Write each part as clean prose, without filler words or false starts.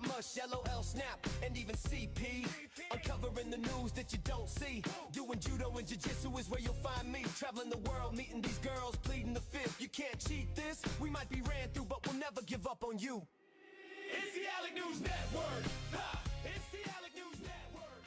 got mush, LOL, snap, and even CP. Uncovering the news that you don't see. Doing judo and jiu-jitsu is where you'll find me. Traveling the world, meeting these girls, pleading the fifth. You can't cheat this. We might be ran through, but we'll never give up on you. It's the Alec News Network. Ha! It's the Alec News Network.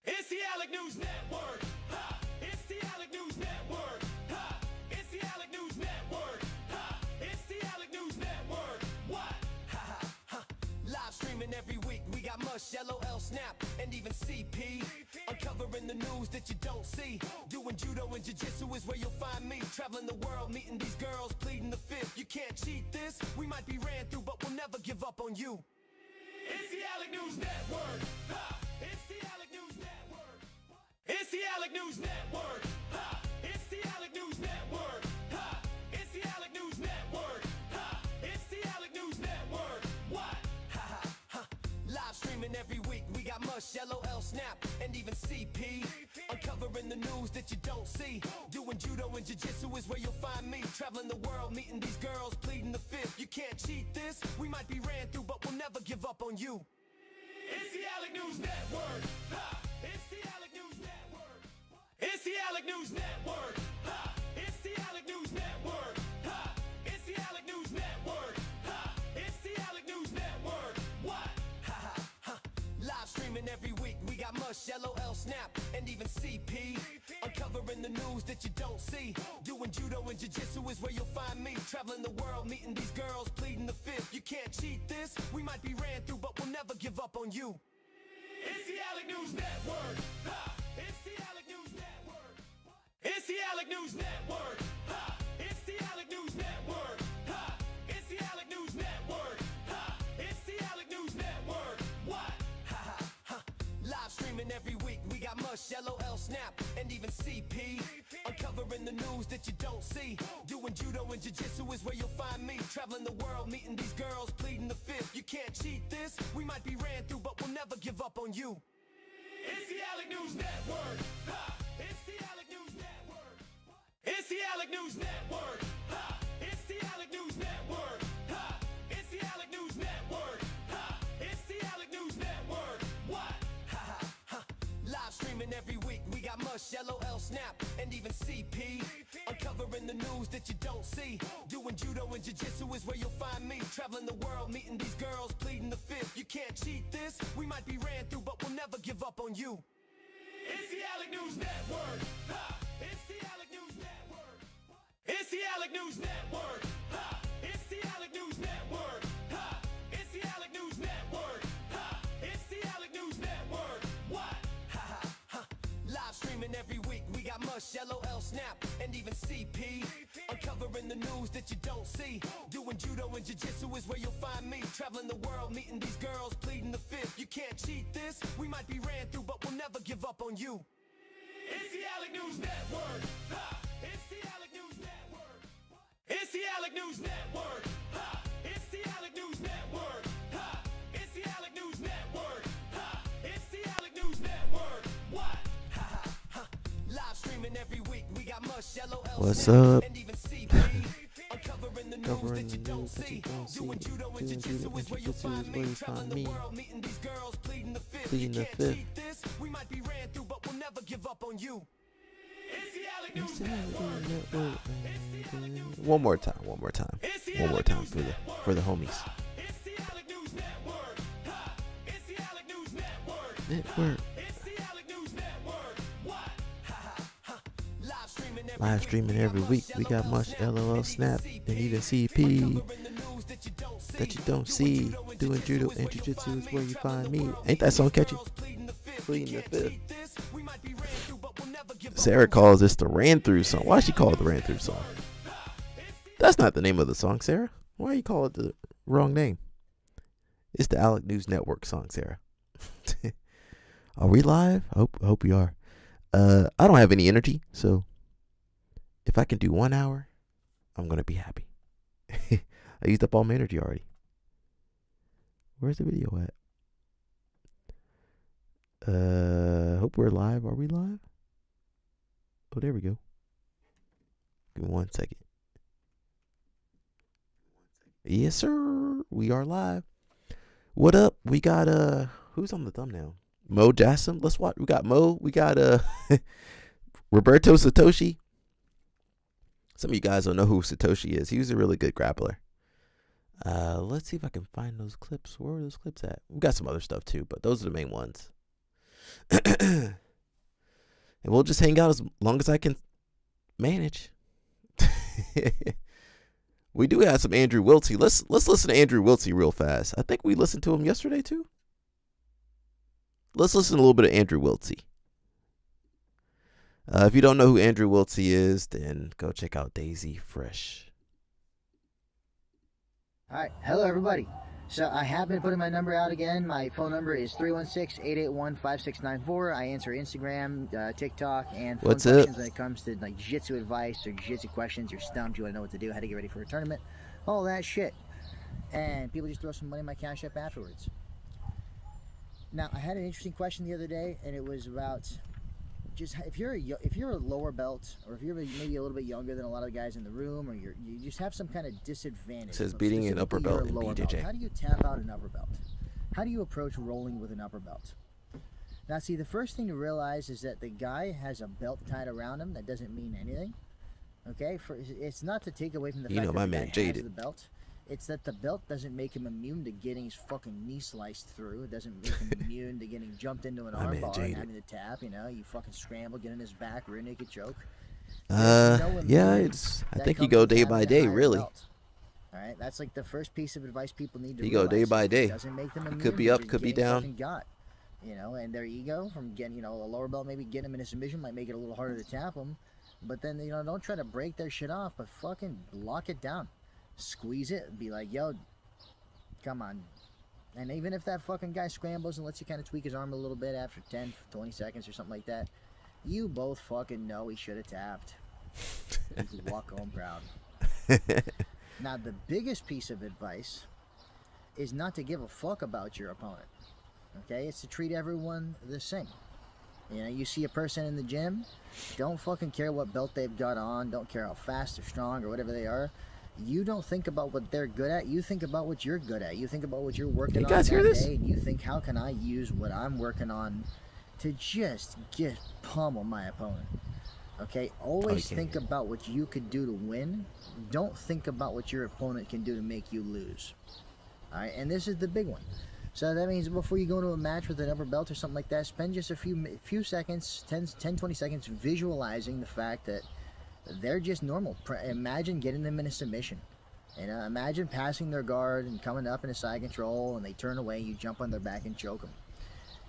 It's the Alec News Network. Ha! It's the Alec News Network. Ha! It's the Alec News Network. Ha! It's the Alec News Network. What? Ha ha ha! Live streaming every week. We got mush, LOL, snap, and even CP. Uncovering the news that you don't see. Doing judo and jiu-jitsu is where you'll find me. Traveling the world, meeting these girls, pleading the fifth. You can't cheat this. We might be ran through, but we'll never give up on you. It's the Alec News Network. Ha! It's the Alec News Network. It's the Alec News Network. Ha! It's the Alec News Network. Ha! It's the Alec News Network. Ha! It's the Alec News Network. What? Ha ha ha! Live streaming every week. We got mush, LOL, snap, and even CP. Uncovering the news that you don't see. Doing judo and jiu-jitsu is where you'll find me. Traveling the world, meeting these girls, pleading the fifth. You can't cheat this. We might be ran through, but we'll never give up on you. It's the Alec News Network. Ha! It's the Alec News Network. It's the Alec News Network. Ha! It's the Alec News Network. Ha! It's the Alec News Network. Ha! It's the Alec News Network. What? Ha ha ha! Live streaming every week. We got mush, LOL, snap, and even CP. Uncovering the news that you don't see. Doing judo and jiu-jitsu is where you'll find me. Traveling the world, meeting these girls, pleading the fifth. You can't cheat this. We might be ran through, but we'll never give up on you. It's the Alec News Network. Ha! It's the Alec News Network. It's the Alec News Network. Ha! It's the Alec News Network. Ha! It's the Alec News Network. Ha! It's the Alec News Network. What? Ha ha ha! Live streaming every week. We got mush, LOL, snap, and even CP. Uncovering the news that you don't see. Doing judo and jiu-jitsu is where you'll find me. Traveling the world, meeting these girls, pleading the fifth. You can't cheat this. We might be ran through, but we'll never give up on you. It's the Alec News Network. Ha! It's the Alec News Network. It's the Alec News Network. Ha! It's the Alec News Network. Ha! It's the Alec News Network. Ha! It's the Alec News Network. What? Ha ha ha! Live streaming every week. We got mush, LOL, snap, and even CP. Uncovering the news that you don't see. Doing judo and jiu-jitsu is where you'll find me. Traveling the world, meeting these girls, pleading the fifth. You can't cheat this. We might be ran through, but we'll never give up on you. It's the Alec News Network. Ha! It's the Alec News Network. It's the Alec News Network. Ha! It's the Alec News Network. Ha! It's the Alec News Network. Ha! It's the Alec News Network. What? Ha ha ha! Live streaming every week. We got mush, LOL, snap, and even CP. Uncovering the news that you don't see. Doing judo and jiu-jitsu is where you'll find me. Traveling the world, meeting these girls, pleading the fifth. You can't cheat this. We might be ran through, but we'll never give up on you. It's the Alec News Network. Ha! It's the Alec News Network. It's the Alec News Network. Ha! It's the Alec News Network. Ha! It's the Alec News Network. Ha! It's the Alec News Network. What? Ha ha ha! Live streaming every week. We got mush, LOL, What's up? and even CP. Uncovering the news that you don't see. Doing judo and jiu-jitsu is where you'll find me. Traveling the world, meeting these girls, pleading the fifth. You can't cheat this. We might be ran through, but we'll never give up on you. It's the Alec News Network. One more time. One more time for the homies. It's the Alec News Network. It's the Alec News Network. Network. It's the Alec News Network. What? Ha ha ha! Live streaming every week. We got much LOL, snap, and even CP that you don't see. Doing judo and jiu-jitsu is where you find me. Ain't that song catchy? Pleading the fifth. Sarah calls this the ran through song. Why she call it the ran through song? That's not the name of the song, Sarah. Why you call it the wrong name? It's the Alec News Network song, Sarah. Are we live? I hope we are. I don't have any energy, so if I can do 1 hour, I'm gonna be happy. I used up all my energy already. Where's the video at? Hope we're live. Are we live? Oh, there we go. Give me 1 second. Yes, sir. We are live. What up? We got who's on the thumbnail? Mo Jassim. Let's watch. We got Mo. We got Roberto Satoshi. Some of you guys don't know who Satoshi is. He was a really good grappler. Let's see if I can find those clips. Where are those clips at? We got some other stuff too, but those are the main ones. And we'll just hang out as long as I can manage. We do have some Andrew Wiltsey. Let's listen to Andrew Wiltsey real fast. I think we listened to him yesterday too. Let's listen to a little bit of Andrew Wiltsey. If you don't know who Andrew Wiltsey is, then go check out Daisy Fresh. All right, hello everybody. So I have been putting my number out again. My phone number is 316-881-5694. I answer Instagram, TikTok, and phone questions when it comes to like jiu-jitsu advice or jiu-jitsu questions. You're stumped, you want to know what to do, how to get ready for a tournament, all that shit. And people just throw some money in my Cash App afterwards. Now, I had an interesting question the other day, and it was about just if you're a lower belt, or if you're maybe a little bit younger than a lot of the guys in the room, or you just have some kind of disadvantage. It says beating an upper belt in BJJ. How do you tap out an upper belt? How do you approach rolling with an upper belt? Now, see, the first thing to realize is that the guy has a belt tied around him. That doesn't mean anything. Okay, it's not to take away from the fact that the guy has the belt. It's that the belt doesn't make him immune to getting his fucking knee sliced through. It doesn't make him immune to getting jumped into an armbar and having to tap. You know, you fucking scramble, get in his back, rear naked choke. Yeah, I think you go day by day, really. All right, that's like the first piece of advice people need to realize. You go day by day. It doesn't make them immune. Could be up, could be down. You know, and their ego from getting, a lower belt, maybe getting them in a submission might make it a little harder to tap them. But then, don't try to break their shit off, but fucking lock it down. Squeeze it and be like, yo, come on. And even if that fucking guy scrambles and lets you kind of tweak his arm a little bit after 10, 20 seconds or something like that, you both fucking know he should have tapped. You can walk home proud. Now, the biggest piece of advice is not to give a fuck about your opponent. Okay? It's to treat everyone the same. You see a person in the gym, don't fucking care what belt they've got on, don't care how fast or strong or whatever they are. You don't think about what they're good at. You think about what you're good at. You think about what you're working on that day, and you think, how can I use what I'm working on to just pummel my opponent? Okay? Always think about what you could do to win. Don't think about what your opponent can do to make you lose. All right? And this is the big one. So that means before you go into a match with an upper belt or something like that, spend just a few seconds, 10, 20 seconds, visualizing the fact that they're just normal. Imagine getting them in a submission. Imagine passing their guard and coming up in a side control, and they turn away, you jump on their back and choke them.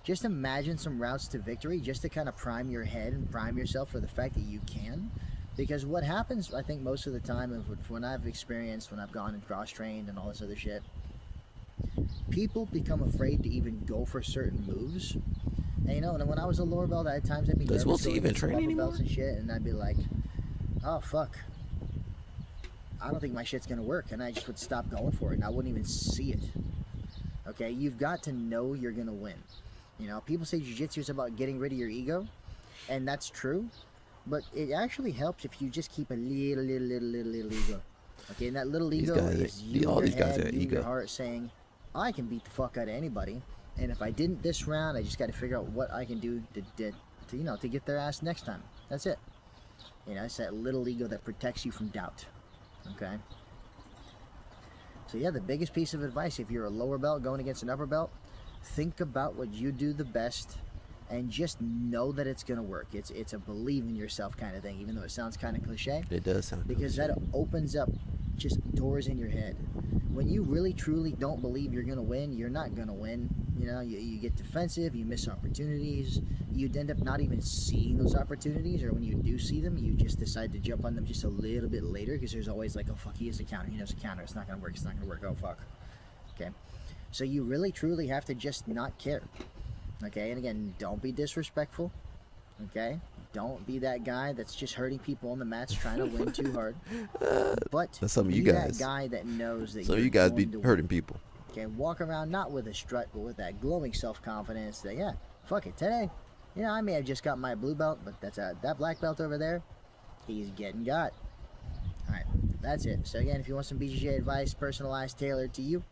Just imagine some routes to victory, just to kind of prime your head and prime yourself for the fact that you can. Because what happens, I think most of the time, when I've experienced, when I've gone and cross-trained and all this other shit, people become afraid to even go for certain moves. And and when I was a lower belt, I had times I'd be nervous. Does Wiltsey even train anymore? And shit, and I'd be like, oh fuck, I don't think my shit's gonna work, and I just would stop going for it, and I wouldn't even see it. Okay, you've got to know you're gonna win. People say jiu-jitsu is about getting rid of your ego, and that's true, but it actually helps if you just keep a little ego. Okay, and that little ego is you in your head, you in your heart saying, I can beat the fuck out of anybody, and if I didn't this round, I just got to figure out what I can do to get their ass next time. That's it. It's that little ego that protects you from doubt. Okay? So yeah, the biggest piece of advice, if you're a lower belt going against an upper belt, think about what you do the best and just know that it's going to work. It's a believe in yourself kind of thing, even though it sounds kind of cliche. It does sound because cliche. That opens up just doors in your head. When you really truly don't believe you're going to win, you're not going to win. You get defensive, you miss opportunities, you'd end up not even seeing those opportunities, or when you do see them, you just decide to jump on them just a little bit later, because there's always like, oh fuck, he has a counter, he knows a counter, it's not going to work, oh fuck. Okay? So you really truly have to just not care. Okay? And again, don't be disrespectful. Okay? Don't be that guy that's just hurting people on the mats trying to win too hard. But that's some of be you guys. That guy that knows that some of you guys be hurting people. Okay, walk around not with a strut, but with that glowing self-confidence that, yeah, fuck it, today, I may have just got my blue belt, but that black belt over there, he's getting got. All right, that's it. So again, if you want some BJJ advice, personalized, tailored to you,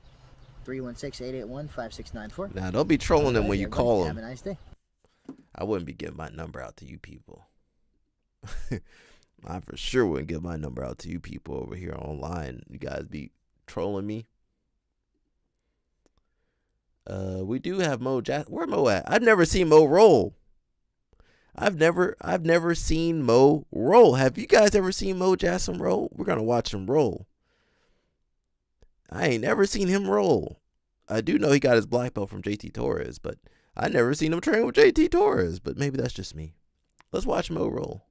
316-881-5694. Now, don't be trolling them when you call Have a them. nice day. I wouldn't be giving my number out to you people. I for sure wouldn't give my number out to you people over here online. You guys be trolling me. We do have Mo Where Mo at? I've never seen Mo roll. I've never seen Mo roll. Have you guys ever seen Mo Jassim roll? We're gonna watch him roll. I ain't never seen him roll. I do know he got his black belt from JT Torres, but I never seen him train with JT Torres. But maybe that's just me. Let's watch Mo roll.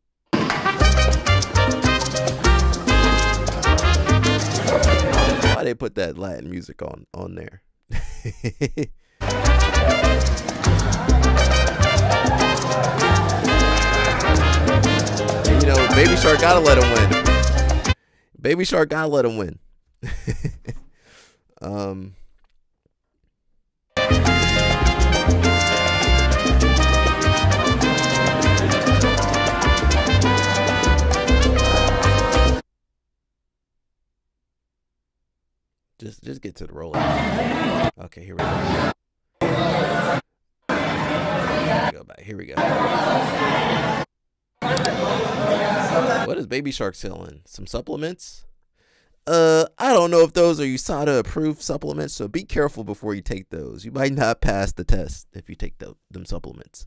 Why they put that Latin music on there? You know, Baby Shark gotta let him win. Baby Shark gotta let him win. Just get to the roller. Okay, here we go. Go back. Here we go. What is Baby Shark selling? Some supplements? I don't know if those are USADA approved supplements, so be careful before you take those. You might not pass the test if you take them supplements.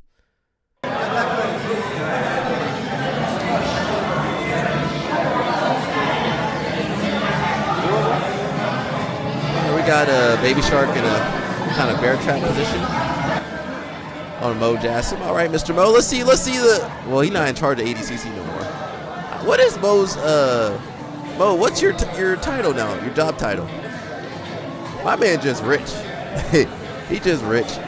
We got a Baby Shark in a kind of bear trap position on Mo Jassim. All right, Mr. Mo. Let's see the. Well, he's not in charge of ADCC no more. What is Mo's Mo? What's your title now? Your job title? My man just rich. He just rich.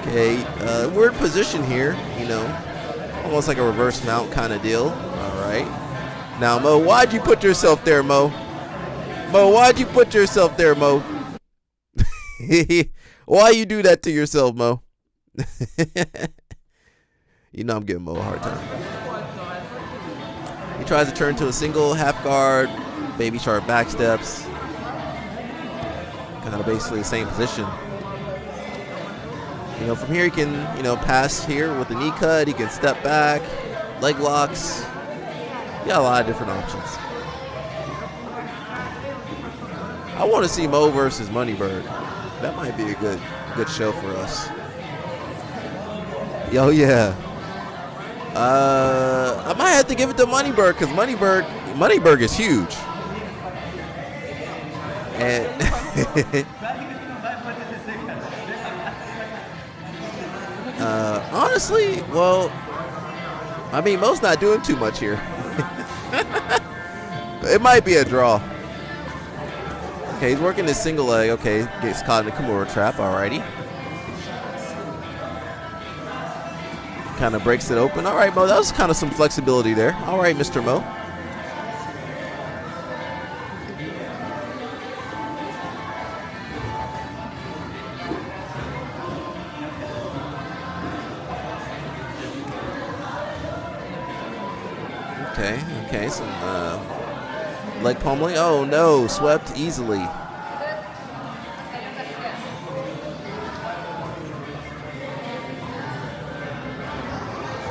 Okay, weird position here. You know, almost like a reverse mount kind of deal. All right. Now, Mo, why'd you put yourself there, Mo? Mo, why'd you put yourself there, Mo? Why you do that to yourself, Mo? You know I'm giving Mo a hard time. He tries to turn to a single half guard. Baby Shark backsteps. Kind of basically the same position. You know, from here he can, you know, pass here with the knee cut. He can step back, leg locks. You got a lot of different options. I want to see Mo versus Moneybird. That might be a good show for us. Yo, yeah. I might have to give it to Moneybird because Moneybird is huge. And honestly, well, I mean, Mo's not doing too much here. It might be a draw. Okay, he's working his single leg. Okay, gets caught in the Kimura trap. Alrighty. Kind of breaks it open. All right, Mo. That was kind of some flexibility there. All right, Mr. Mo. Okay, some leg pummeling. Oh no, swept easily.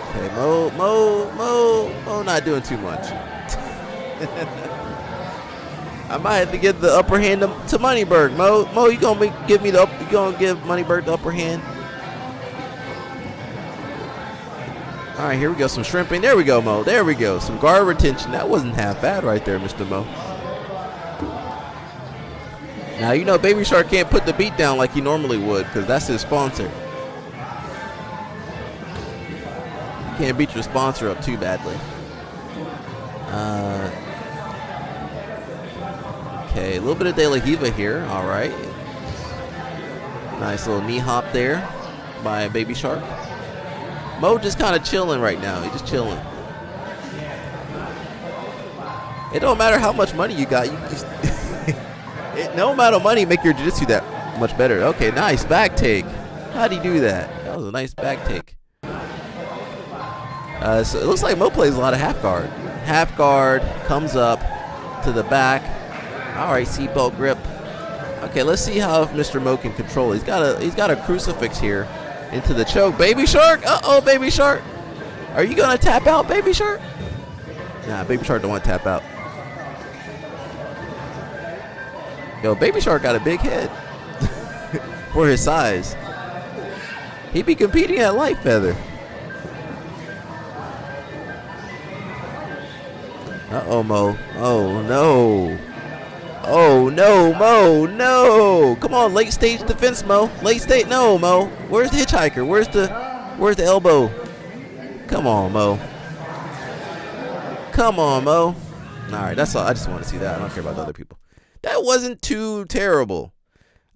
Okay, Mo not doing too much. I might have to give the upper hand to Moneybird. Mo, you gonna give Moneybird the upper hand? All right, here we go. Some shrimping. There we go, Mo. There we go. Some guard retention. That wasn't half bad right there, Mr. Mo. Now, you know, Baby Shark can't put the beat down like he normally would because that's his sponsor. You can't beat your sponsor up too badly. Okay, a little bit of De La Hiva here. All right. Nice little knee hop there by Baby Shark. Mo just kind of chilling right now. He's just chilling. It don't matter how much money you got. No amount of money make your jiu-jitsu that much better. Okay, nice back take. How'd he do that? That was a nice back take. So it looks like Mo plays a lot of half guard. Half guard, comes up to the back. All right, seatbelt grip. Okay, let's see how Mr. Mo can control it. He's got a crucifix here into the choke. Baby Shark. Uh-oh, Baby Shark. Are you gonna tap out, Baby Shark? Nah, Baby Shark don't want to tap out. Yo, Baby Shark got a big head for his size. He be competing at light feather. Uh-oh, Mo. Oh, no. Oh, no, Mo. No. Come on, late stage defense, Mo. Late stage. No, Mo. Where's the hitchhiker? Where's the elbow? Come on, Mo. Come on, Mo. All right, that's all. I just want to see that. I don't care about the other people. That wasn't too terrible.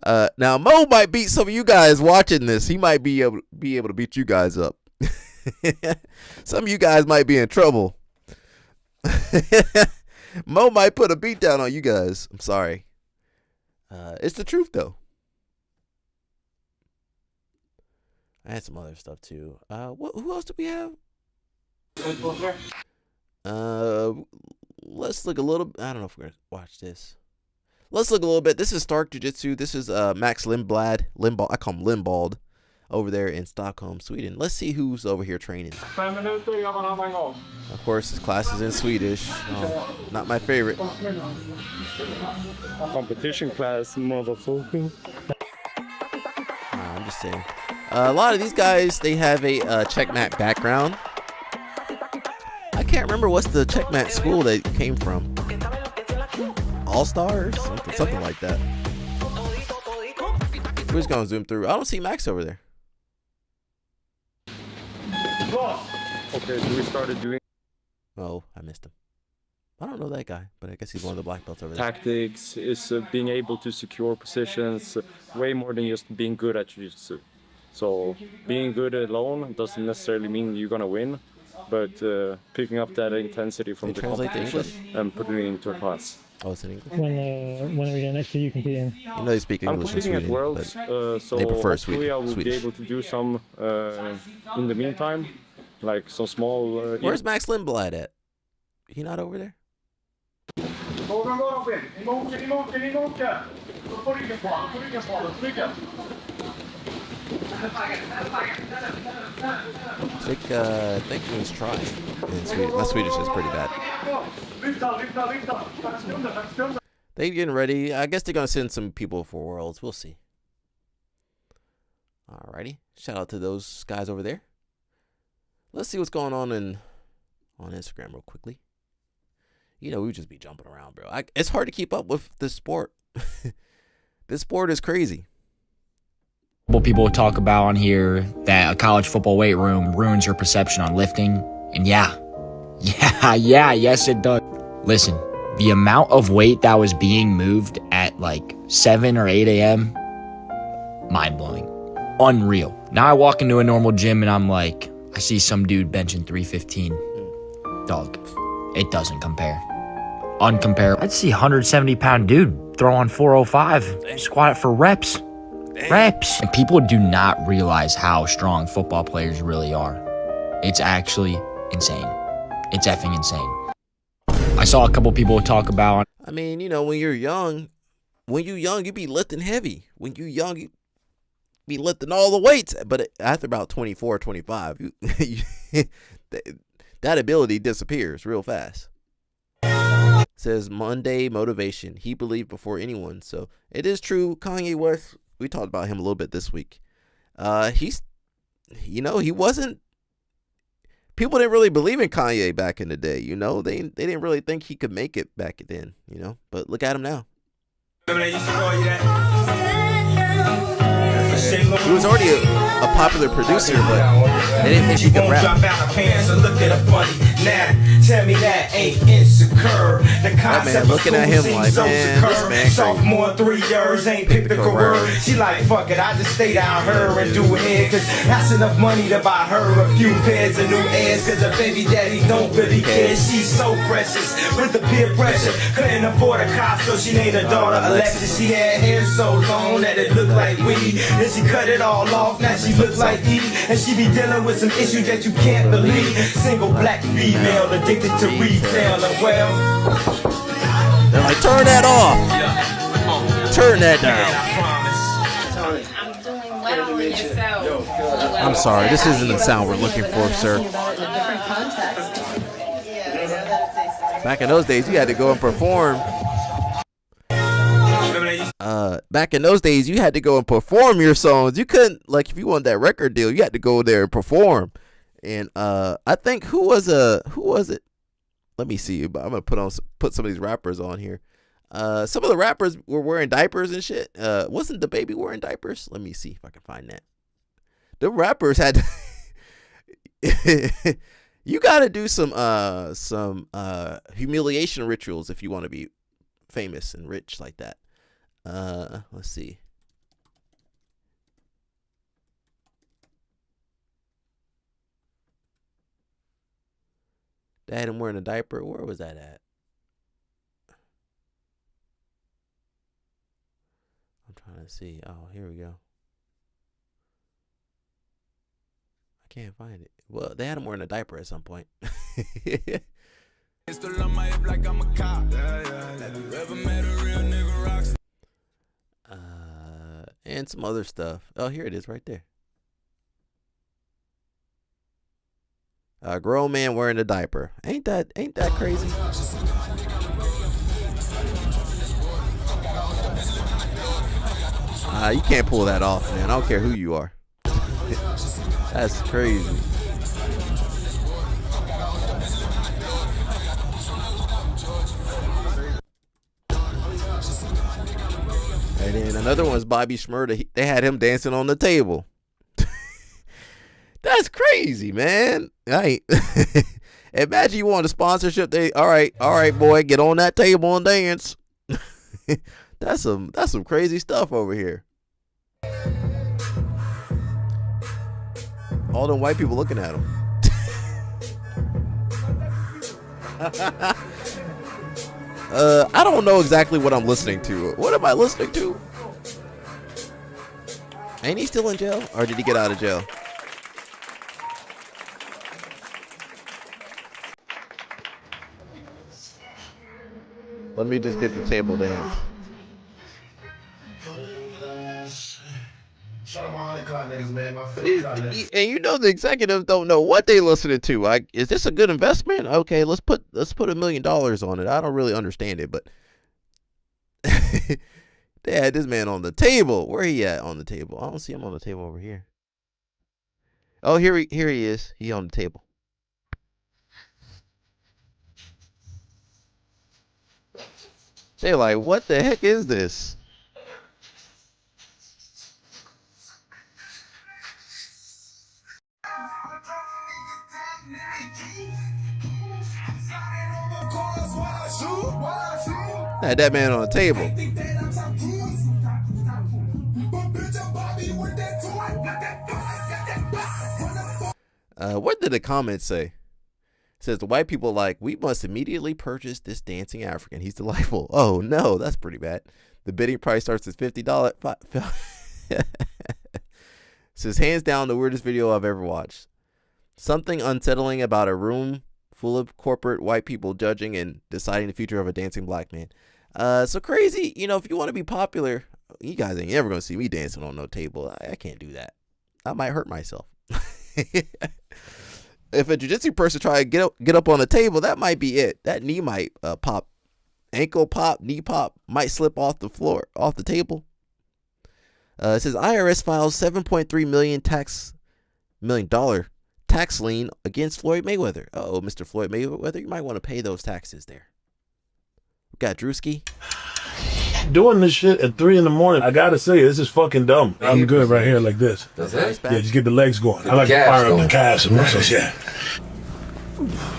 Now, Mo might beat some of you guys watching this. He might be able to beat you guys up. Some of you guys might be in trouble. Mo might put a beat down on you guys. I'm sorry. It's the truth, though. I had some other stuff, too. Who else do we have? Let's look a little. I don't know if we're going to watch this. Let's look a little bit. This is Stark Jiu-Jitsu. This is Max Lindblad. I call him Lindbald. Over there in Stockholm, Sweden. Let's see who's over here training. Of course, his class is in Swedish. Oh, not my favorite. Competition class, motherfucker. I'm just saying. A lot of these guys, they have a checkmat background. I can't remember what's the checkmat school they came from. All Stars? Something like that. We're just going to zoom through. I don't see Max over there. Okay, so we started doing Oh, I missed him. I don't know that guy, but I guess he's one of the black belts over there. tactics, is being able to secure positions, way more than just being good at jiu-jitsu. So being good alone doesn't necessarily mean you're gonna win, but picking up that intensity from They the translate to competition English? and putting it into a class. Oh, it's in English? When are we going next to you competing? You know they speak I'm English in competing at Sweden, Worlds, but so they prefer hopefully I will be Swedish. able to do some in the meantime, like some small. Where's Max Lindblad at? He not over there? I think he was trying in Sweden. My Swedish is pretty bad. They getting ready. I guess they're gonna send some people for Worlds. We'll see. Alrighty. Shout out to those guys over there. Let's see what's going on on Instagram real quickly. You know, we just be jumping around, bro. It's hard to keep up with this sport. This sport is crazy. Well, people talk about on here that a college football weight room ruins your perception on lifting. And yes it does. Listen, the amount of weight that was being moved at like 7 or 8 a.m., mind-blowing. Unreal. Now I walk into a normal gym and I'm like, I see some dude benching 315. Dog, it doesn't compare. Uncomparable. I'd see a 170-pound dude throw on 405, squat it for reps. Reps. And people do not realize how strong football players really are. It's actually insane. It's effing insane. I saw a couple people talk about. I mean, you know, when you're young, you be lifting heavy. When you're young, you be lifting all the weights. But after about 24, 25, that ability disappears real fast. It says Monday motivation. He believed before anyone. So it is true. Kanye West, we talked about him a little bit this week. He wasn't. People didn't really believe in Kanye back in the day, you know. They didn't really think he could make it back then, you know. But look at him now. Remember they used to call you that? He was already a popular producer, but they didn't think he could rap. Tell me that ain't insecure. That man looking at him like, man, this man sophomore 3 years ain't picked a career. She like, fuck it, I just stay down her and do it, cause that's enough money to buy her a few pairs of new airs, cause her baby daddy don't really care. She's so precious with the peer pressure, couldn't afford a car, so she named her daughter Alexis. She had hair so long that it looked like weed, then she cut it all off, now she looks like E, and she be dealing with some issues that you can't believe. Single black female addicted to retail, and well, they're like, turn that off. turn that down. I'm doing well in yourself. I'm sorry, this isn't the sound we're looking for, sir. Back in those days, you had to go and perform. Back in those days, you had to go and perform your songs. You couldn't, like, if you wanted that record deal, you had to go there and perform. And I think who was it? Let me see. I'm gonna put some of these rappers on here. Some of the rappers were wearing diapers and shit. Wasn't the baby wearing diapers? Let me see if I can find that. The rappers had to you got to do some humiliation rituals if you want to be famous and rich like that. Let's see. They had him wearing a diaper. Where was that at? I'm trying to see. Oh, here we go. I can't find it. Well, they had him wearing a diaper at some point. And some other stuff. Oh, here it is right there. A grown man wearing a diaper. Ain't that crazy? You can't pull that off, man. I don't care who you are. That's crazy. And then another one's Bobby Shmurda. They had him dancing on the table. That's crazy, man. Imagine you want a sponsorship. All right, boy, get on that table and dance. That's some crazy stuff over here. All them white people looking at him. I don't know exactly what I'm listening to. What am I listening to? Ain't he still in jail? Or did he get out of jail? Let me just get the table down. And you know the executives don't know what they listening to. Like, is this a good investment? Okay, let's put $1 million on it. I don't really understand it, but they had this man on the table. Where he at on the table? I don't see him on the table over here. Oh, here he is. He on the table. They're like, what the heck is this? Had that man on the table. What did the comments say? It says the white people like, we must immediately purchase this dancing African. He's delightful. Oh no, that's pretty bad. The bidding price starts at $50. Says hands down the weirdest video I've ever watched. Something unsettling about a room full of corporate white people judging and deciding the future of a dancing black man. So crazy, you know, if you want to be popular, you guys ain't ever gonna see me dancing on no table. I can't do that. I might hurt myself. If a jiu-jitsu person try to get up on the table, that might be it. That knee might pop, ankle pop, knee pop, might slip off the floor, off the table. It says IRS files $7.3 million tax lien against Floyd Mayweather. Oh, Mr. Floyd Mayweather, you might want to pay those taxes there. We got Drewski. Doing this shit at 3 in the morning, I gotta say, this is fucking dumb. I'm good right here like this. That's nice. Yeah, just get the legs going. I like to fire up the calves and muscles, yeah.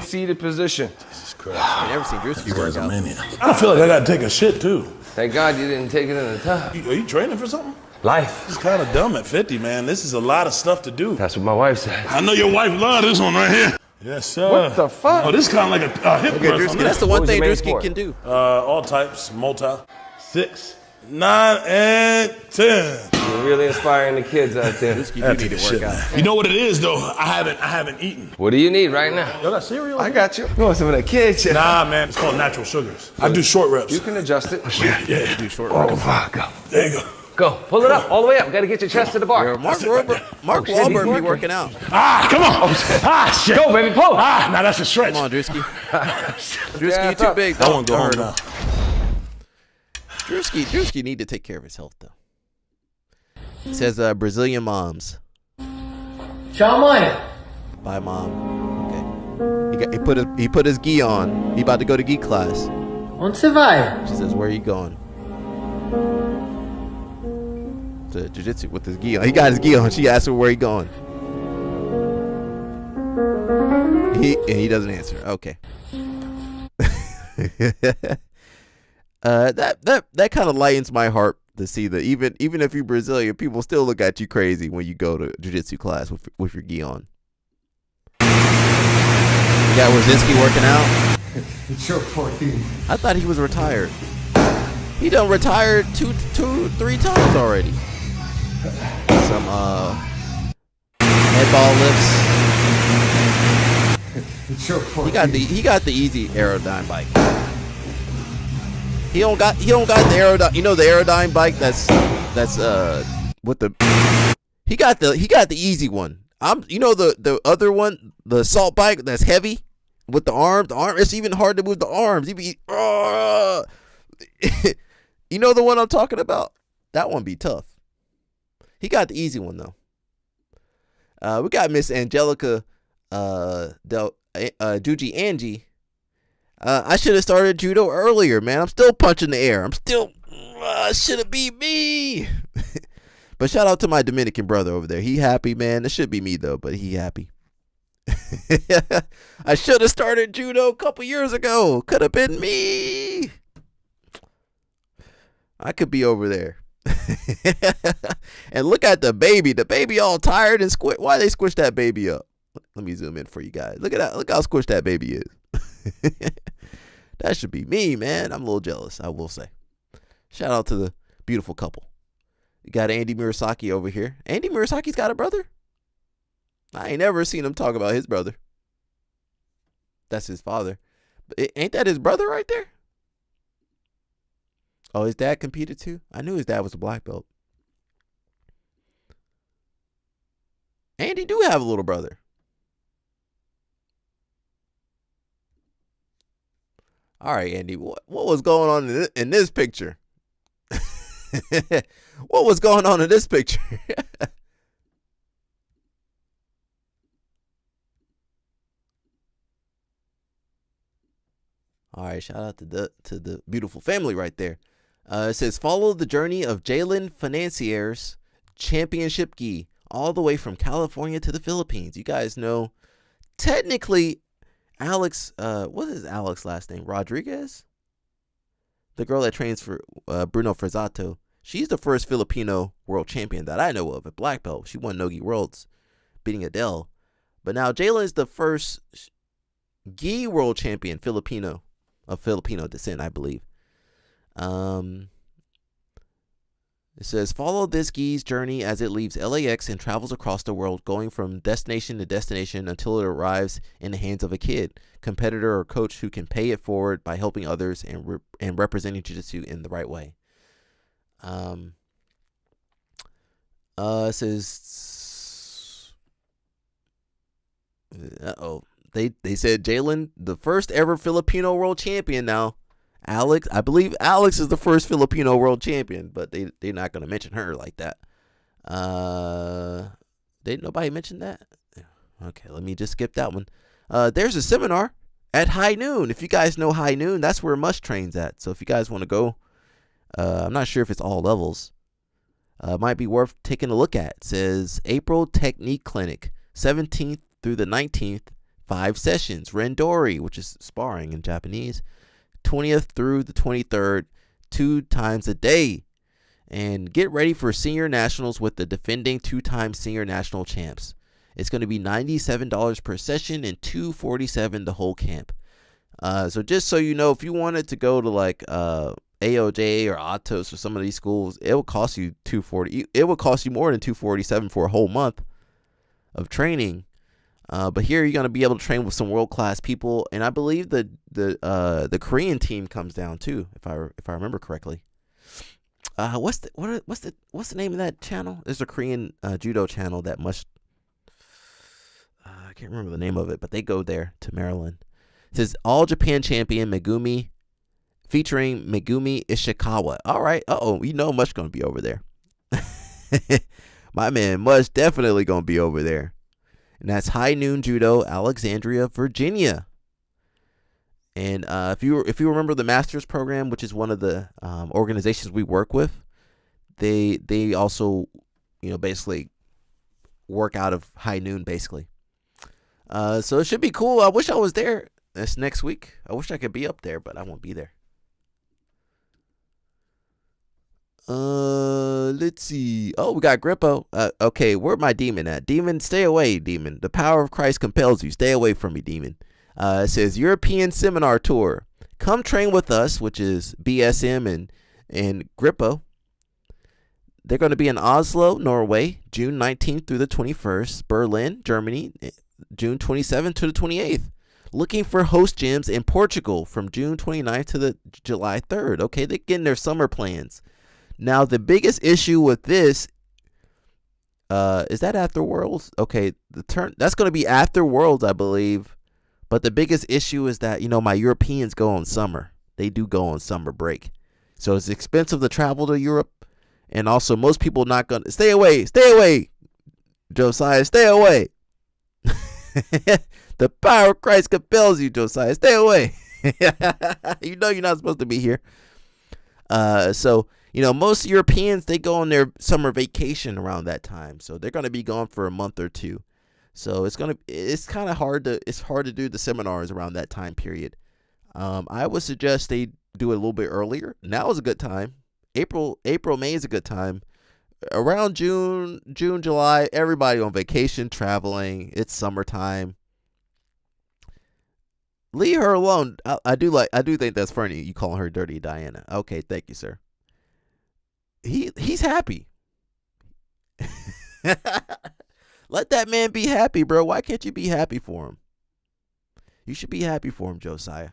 Seated position. Jesus Christ. I never seen Drewski work out. I feel like I gotta take a shit too. Thank God you didn't take it in the top. Are you training for something? Life. It's kind of dumb at 50, man. This is a lot of stuff to do. That's what my wife said. I know your wife loves this one right here. Yes, sir. What the fuck? Oh, this is kind of like a hip Okay, Drewski, that's the one thing Drewski can do. All types, multi. 6, 9, and 10. You're really inspiring the kids out there. You do need to work out. You know what it is though? I haven't eaten. What do you need right now? Y'all got cereal? I got you. You want some of that kid shit? Nah, man. It's called natural sugars. I do short reps. You can adjust it. Yeah. Do short Oh, reps. fuck. There you go. Go. Pull it up all the way up. Got to get your chest to the bar. Mark Wahlberg be working out. Ah, come on. Shit. Go, baby. Pull. Now that's a stretch. Come on, Drewski. Drewski, Yeah, you too big. I want to go home now. Drewski need to take care of his health though. It says Brazilian moms. Tchau, mãe. Bye, mom. Okay. He put his gi on. He about to go to gi class. Onde você vai? She says, "Where are you going?" To jiu-jitsu with his gi on. He got his gi on. She asked him where he going. He doesn't answer. Okay. That kind of lightens my heart to see that even if you're Brazilian, people still look at you crazy when you go to jiu-jitsu class with your gi on. You got Rosinski working out. It's your 14. I thought he was retired. He done retired 3 times already. Some headball lifts. It's your 14. He got the easy Aerodyne bike. He don't got the Aerodyne. You know the Aerodyne bike that's with the. He got the easy one. You know the other one, the assault bike that's heavy with the arm. The arm, it's even hard to move the arms. You know the one I'm talking about? That one be tough. He got the easy one though. We got Miss Angelica Juji Angie. I should have started judo earlier, man. I'm still punching the air. I'm still should have beat me. But shout out to my Dominican brother over there. He happy, man. It should be me though, but he happy. I should have started judo a couple years ago. Could have been me. I could be over there. And look at the baby. The baby all tired and squish. Why they squish that baby up? Let me zoom in for you guys. Look at that. Look how squished that baby is. That should be me, man. I'm a little jealous, I will say. Shout out to the beautiful couple. You got Andy Murasaki over here. Andy Murasaki's got a brother? I ain't never seen him talk about his brother. That's his father. But ain't that his brother right there? Oh, his dad competed too? I knew his dad was a black belt. Andy do have a little brother. All right, Andy, what was going on in this picture? What was going on in this picture? All right, shout out to the beautiful family right there. It says, follow the journey of Jalen Financier's championship gi all the way from California to the Philippines. You guys know, technically, Alex, what is Alex's last name? Rodriguez? The girl that trains for Bruno Frazzato. She's the first Filipino world champion that I know of at black belt. She won Nogi Worlds, beating Adele. But now Jalen is the first gi world champion Filipino of Filipino descent, I believe. It says, follow this gi's journey as it leaves LAX and travels across the world, going from destination to destination until it arrives in the hands of a kid, competitor, or coach who can pay it forward by helping others and representing jiu-jitsu in the right way. It says, they said Jalen, the first ever Filipino world champion. Now, Alex, I believe Alex is the first Filipino world champion, but they're not going to mention her like that. Did nobody mention that? Okay, let me just skip that one. There's a seminar at High Noon. If you guys know High Noon, that's where Mush trains at. So if you guys want to go, I'm not sure if it's all levels. Might be worth taking a look at. It says April Technique Clinic, 17th through the 19th, 5 sessions. Rendori, which is sparring in Japanese, 20th through the 23rd, 2 times a day. And get ready for senior nationals with the defending 2-time senior national champs. It's going to be $97 per session and $247 the whole camp. So just so you know, if you wanted to go to like AOJ or Atos or some of these schools, it would cost you $240. It would cost you more than $247 for a whole month of training. But here you're gonna be able to train with some world class people, and I believe the Korean team comes down too, if I remember correctly. What's the name of that channel? There's a Korean judo channel that I can't remember the name of it, but they go there to Maryland. It says All Japan Champion Megumi, featuring Megumi Ishikawa. All right. Mush gonna be over there. My man Mush definitely gonna be over there. And that's High Noon Judo, Alexandria, Virginia. And if you remember the Masters program, which is one of the organizations we work with, they also basically work out of High Noon basically. So it should be cool. I wish I was there. That's next week. I wish I could be up there, but I won't be there. Let's see. Oh, we got Grippo. Okay, where my demon at? Demon, stay away, demon. The power of Christ compels you. Stay away from me, demon. It says European Seminar Tour. Come train with us, which is BSM and Grippo. They're going to be in Oslo, Norway, June 19th through the 21st. Berlin, Germany, June 27th to the 28th. Looking for host gyms in Portugal from June 29th to the July 3rd. Okay, they're getting their summer plans. Now, the biggest issue with this, is that after Worlds? Okay, that's going to be after Worlds, I believe. But the biggest issue is that, my Europeans go on summer. They do go on summer break. So it's expensive to travel to Europe. And also, most people not going to... Stay away, Josiah, stay away. The power of Christ compels you, Josiah. Stay away. You're not supposed to be here. So... most Europeans, they go on their summer vacation around that time. So they're going to be gone for a month or two. So it's kind of hard to do the seminars around that time period. I would suggest they do it a little bit earlier. Now is a good time. April, May is a good time. Around June, July, everybody on vacation, traveling. It's summertime. Leave her alone. I do think that's funny. You calling her Dirty Diana. Okay, thank you, sir. He's happy. Let that man be happy, bro. Why can't you be happy for him? You should be happy for him, Josiah.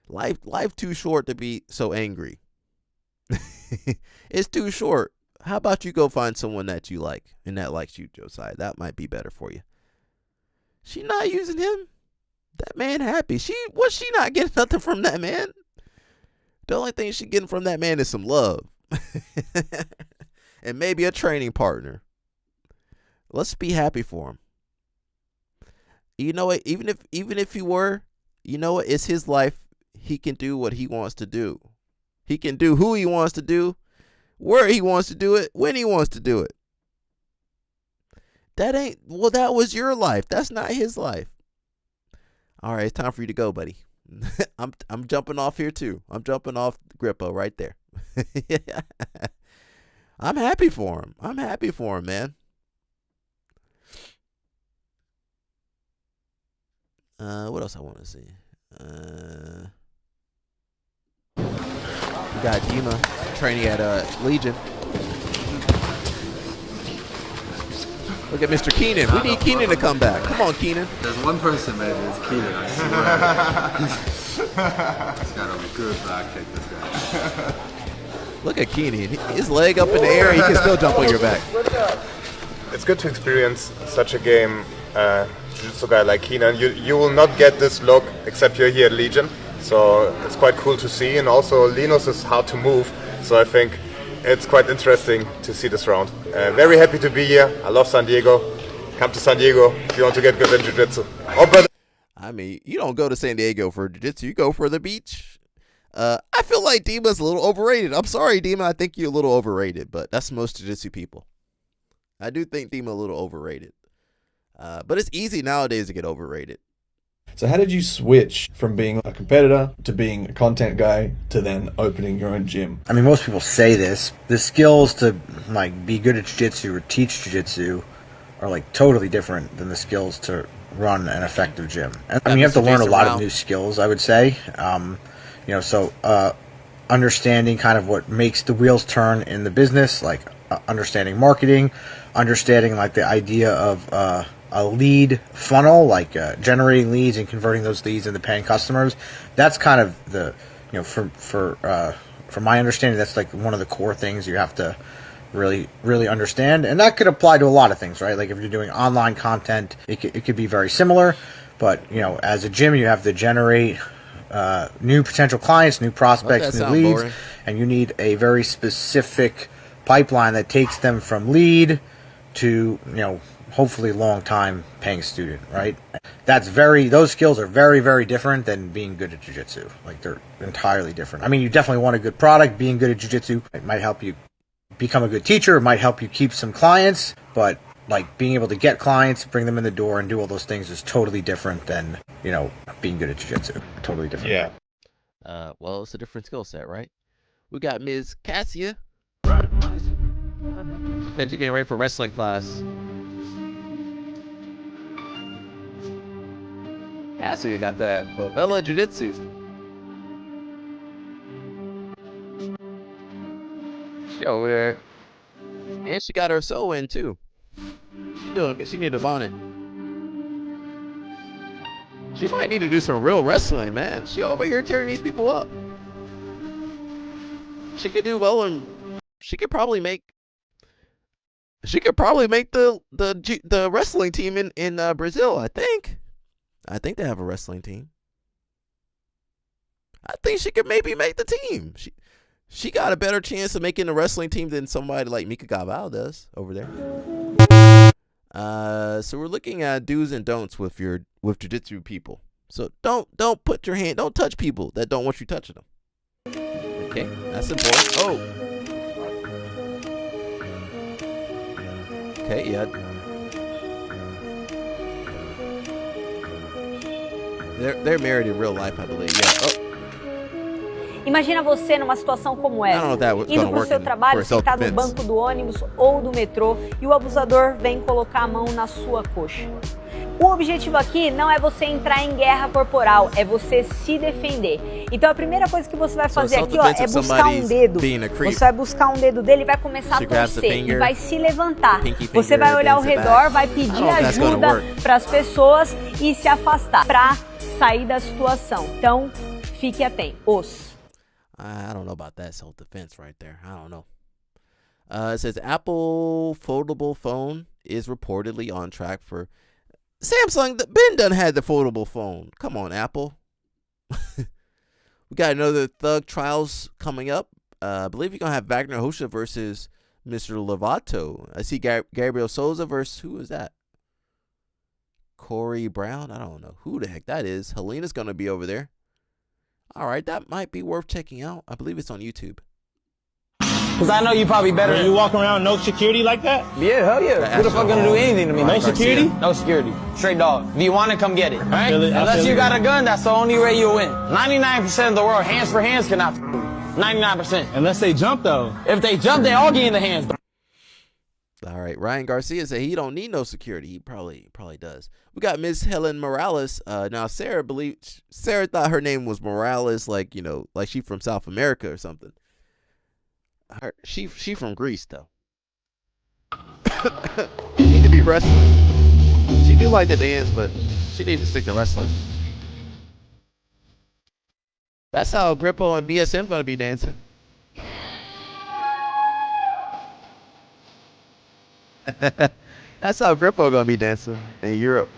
Life too short to be so angry. It's too short. How about you go find someone that you like and that likes you, Josiah? That might be better for you. She not using him. That man happy. She not getting nothing from that man? The only thing she getting from that man is some love. And maybe a training partner. Let's be happy for him. You know what? Even if he were, it's his life. He can do what he wants to do. He can do who he wants to do, where he wants to do it, when he wants to do it. That was your life. That's not his life. All right, it's time for you to go, buddy. I'm jumping off here too. I'm jumping off Grippo right there. I'm happy for him. Man. What else I want to see? We got Dima training at Legion. Look at Mr. Keenan. We need Keenan to come back. Come on, Keenan. There's one person, maybe. It's Keenan. I swear. He's got a good back kick, this guy. Look at Keenan. His leg up in the air. He can still jump on your back. It's good to experience such a game. Jiu-Jitsu guy like Keenan. You will not get this look except you're here at Legion. So it's quite cool to see. And also Linus is hard to move. So I think it's quite interesting to see this round. Very happy to be here. I love San Diego. Come to San Diego if you want to get good in Jiu-Jitsu. I mean, you don't go to San Diego for Jiu-Jitsu. You go for the beach. I feel like Dima's a little overrated. I'm sorry, Dima. I think you're a little overrated, but that's most Jiu-Jitsu people. I do think Dima a little overrated. But it's easy nowadays to get overrated. So how did you switch from being a competitor to being a content guy to then opening your own gym? I mean, most people say this. The skills to be good at jiu-jitsu or teach jiu-jitsu are totally different than the skills to run an effective gym. I mean, you have to learn a lot of new skills, I would say. understanding kind of what makes the wheels turn in the business, like understanding marketing, understanding like the idea of a lead funnel, like generating leads and converting those leads into paying customers. That's kind of the, from my understanding, that's like one of the core things you have to really understand. And that could apply to a lot of things, right? Like if you're doing online content, it could be very similar. But, as a gym, you have to generate new potential clients, new prospects, new leads. Boring. And you need a very specific pipeline that takes them from lead to, hopefully long time paying student, right? Those skills are very, very different than being good at jiu-jitsu. Like they're entirely different. I mean, you definitely want a good product. Being good at jiu-jitsu, it might help you become a good teacher. It might help you keep some clients, but like being able to get clients, bring them in the door and do all those things is totally different than, being good at jiu-jitsu. Totally different. Yeah. Well, it's a different skill set, right? We got Ms. Cassia. And you're getting ready for wrestling class. Cassie got that Bella Jiu-Jitsu. She over there. And she got her soul in too. She need to bond it. She might need to do some real wrestling, man. She over here tearing these people up. She could do well, and she could probably make the wrestling team in Brazil. I think they have a wrestling team. I think she could maybe make the team. She got a better chance of making the wrestling team than somebody like Mika Gavao does over there. So we're looking at do's and don'ts with jiu-jitsu people. So don't touch people that don't want you touching them. Okay, that's important. Oh. Okay, yeah. They're married in real life, I believe. Yeah. Oh. Imagina você numa situação como essa, indo para o seu trabalho, sentado no banco do ônibus ou do metrô, e o abusador vem colocar a mão na sua coxa. O objetivo aqui não é você entrar em guerra corporal, é você se defender. Então a primeira coisa que você vai fazer aqui, é buscar um dedo. Você vai buscar um dedo dele e vai começar a torcer e vai se levantar. Você vai olhar ao redor, vai pedir ajuda para as pessoas e se afastar para sair da situação. Então, fique atento. I don't know about that self-defense right there. I don't know. It says Apple foldable phone is reportedly on track for Samsung. Ben done had the foldable phone. Come on, Apple. We got another Thug trials coming up. I believe you're going to have Wagner Hosha versus Mr. Lovato. I see Gabriel Souza versus, who is that? Corey Brown? I don't know who the heck that is. Helena's going to be over there. All right, that might be worth checking out. I believe it's on YouTube. Because I know you probably better. You walk around no security like that? Yeah, hell yeah. Who the fuck gonna do anything to me? No security? No security. Straight dog. Do you want to come get it? All right? Unless you got a gun, that's the only way you'll win. 99% of the world, hands for hands, cannot 99%. Unless they jump, though. If they jump, they all get in the hands. All right, Ryan Garcia said he don't need no security. He probably does. We got Miss Helen Morales. Now Sarah thought her name was Morales, like she from South America or something. She from Greece though. She need to be wrestling. She do like the dance, but she needs to stick to wrestling. That's how Grippo and BSM gonna be dancing. That's how Grippo gonna be dancing in Europe.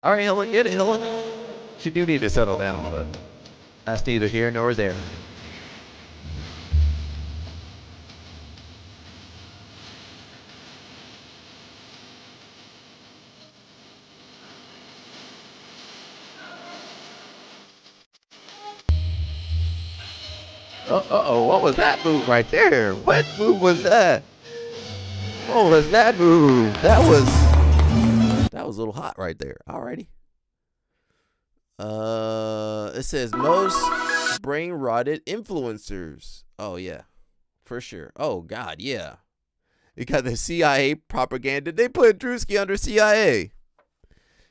All right, Helen, get it, Helen. She do need to settle down, but that's neither here nor there. Uh-oh, what was that move right there? What move was that? What was that move? That was a little hot right there. Alrighty. It says most brain rotted influencers. Oh yeah, for sure. Oh God, yeah. You got the CIA propaganda. They put Drewski under CIA.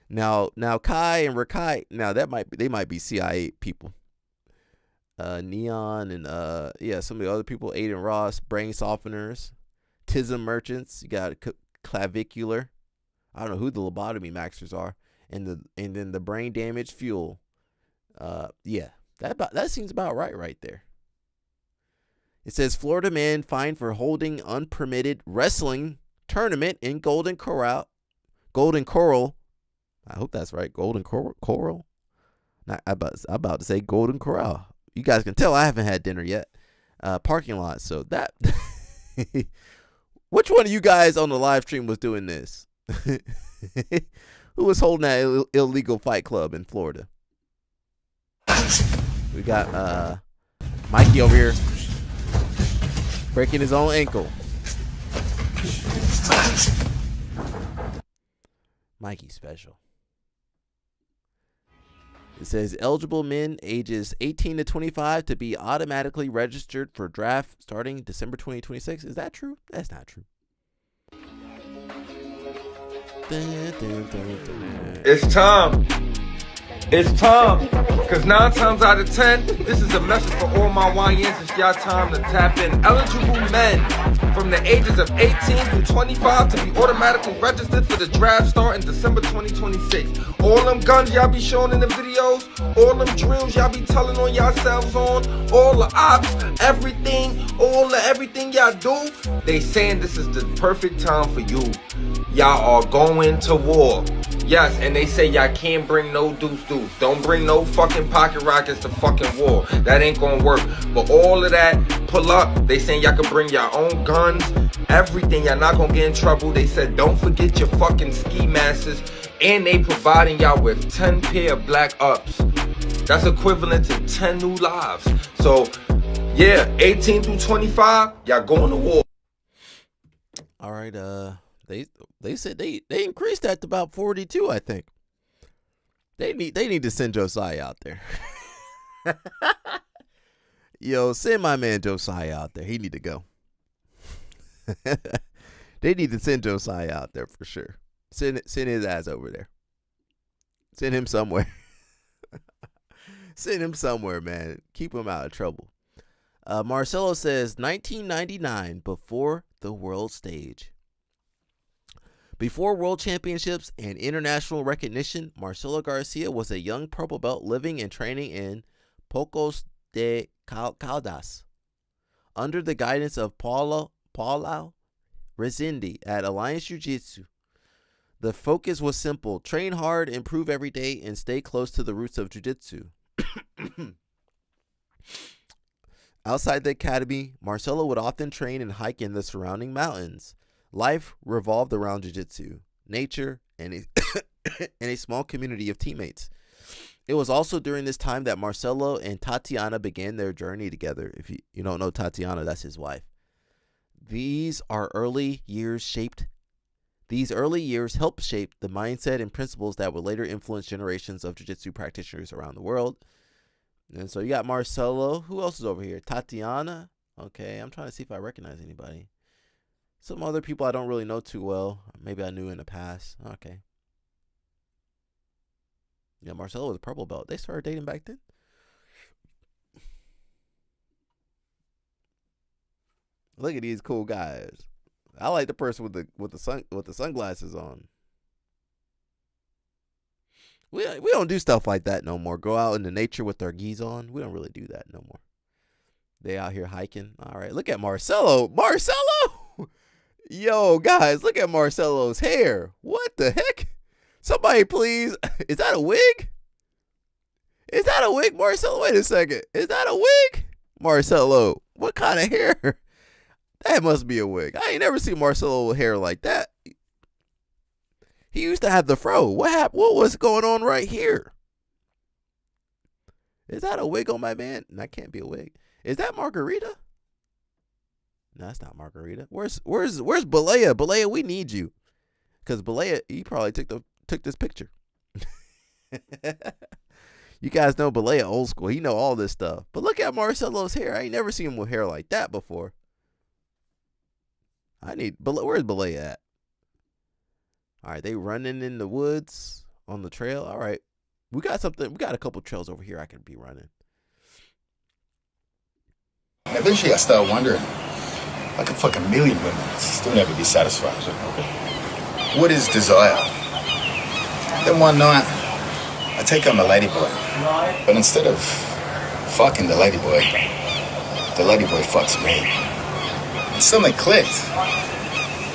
Now Kai and Rakai. Now they might be CIA people. Neon and some of the other people. Aiden Ross, brain softeners, Tism merchants. You got clavicular. I don't know who the lobotomy maxers are, and then the brain damage fuel. That seems about right there. It says Florida man fined for holding unpermitted wrestling tournament in Golden Coral. I hope that's right. Golden Coral. Not I'm about to say Golden Corral. You guys can tell I haven't had dinner yet. Parking lot. So that. Which one of you guys on the live stream was doing this? Who was holding that illegal fight club in Florida? We got Mikey over here breaking his own ankle. Mikey special. It says eligible men ages 18 to 25 to be automatically registered for draft starting December 2026. Is that true? That's not true. It's time. It's time. Because 9 times out of 10, this is a message for all my YNs. It's your time to tap in. Eligible men from the ages of 18 through 25 to be automatically registered for the draft starting December 2026. All them guns y'all be showing in the videos, all them drills y'all be telling on yourselves on, all the ops, everything y'all do, they saying this is the perfect time for you. Y'all are going to war. Yes, and they say y'all can't bring no deuce. Don't bring no fucking pocket rockets to fucking war. That ain't gonna work. But all of that, pull up. They saying y'all can bring your own guns, everything. Y'all not gonna get in trouble. They said don't forget your fucking ski masks. And they providing y'all with 10 pair of black ups. That's equivalent to 10 new lives. So, yeah, 18 through 25, y'all going to war. All right, they said they increased that to about 42, I think. They need to send Josiah out there. Yo, send my man Josiah out there. He need to go. They need to send Josiah out there for sure. Send his ass over there. Send him somewhere. Send him somewhere, man. Keep him out of trouble. Marcelo says 1999 before the world stage. Before world championships and international recognition, Marcelo Garcia was a young purple belt living and training in Pocos de Caldas under the guidance of Paulo Rezende at Alliance Jiu Jitsu. The focus was simple: train hard, improve every day, and stay close to the roots of Jiu Jitsu. Outside the academy, Marcelo would often train and hike in the surrounding mountains. Life revolved around jiu-jitsu, nature, and a small community of teammates. It was also during this time that Marcelo and Tatiana began their journey together. If you don't know Tatiana, that's his wife. These early years helped shape the mindset and principles that would later influence generations of jiu-jitsu practitioners around the world. And so you got Marcelo. Who else is over here? Tatiana. Okay, I'm trying to see if I recognize anybody. Some other people I don't really know too well. Maybe I knew in the past. Okay. Yeah, Marcelo was a purple belt. They started dating back then. Look at these cool guys. I like the person with the sunglasses on. We don't do stuff like that no more. Go out in the nature with our gis on. We don't really do that no more. They out here hiking. All right, look at Marcelo. Marcelo! Yo, guys, look at Marcelo's hair. What the heck? Somebody please. Is that a wig? Is that a wig, Marcelo? Wait a second. Is that a wig? Marcelo, what kind of hair? That must be a wig. I ain't never seen Marcelo with hair like that. He used to have the fro. What happened? What was going on right here? Is that a wig on my man? That can't be a wig. Is that Margarita? No, that's not Margarita. Where's Balea? Balea, we need you. Because Balea, he probably took this picture. You guys know Balea old school. He know all this stuff. But look at Marcelo's hair. I ain't never seen him with hair like that before. Where's Balea at? All right, they running in the woods on the trail. All right. We got a couple trails over here I can be running. And eventually I started wondering, like a fucking million women, still never be satisfied. What is desire? Then one night, I take on the ladyboy. But instead of fucking the ladyboy fucks me. And something clicked.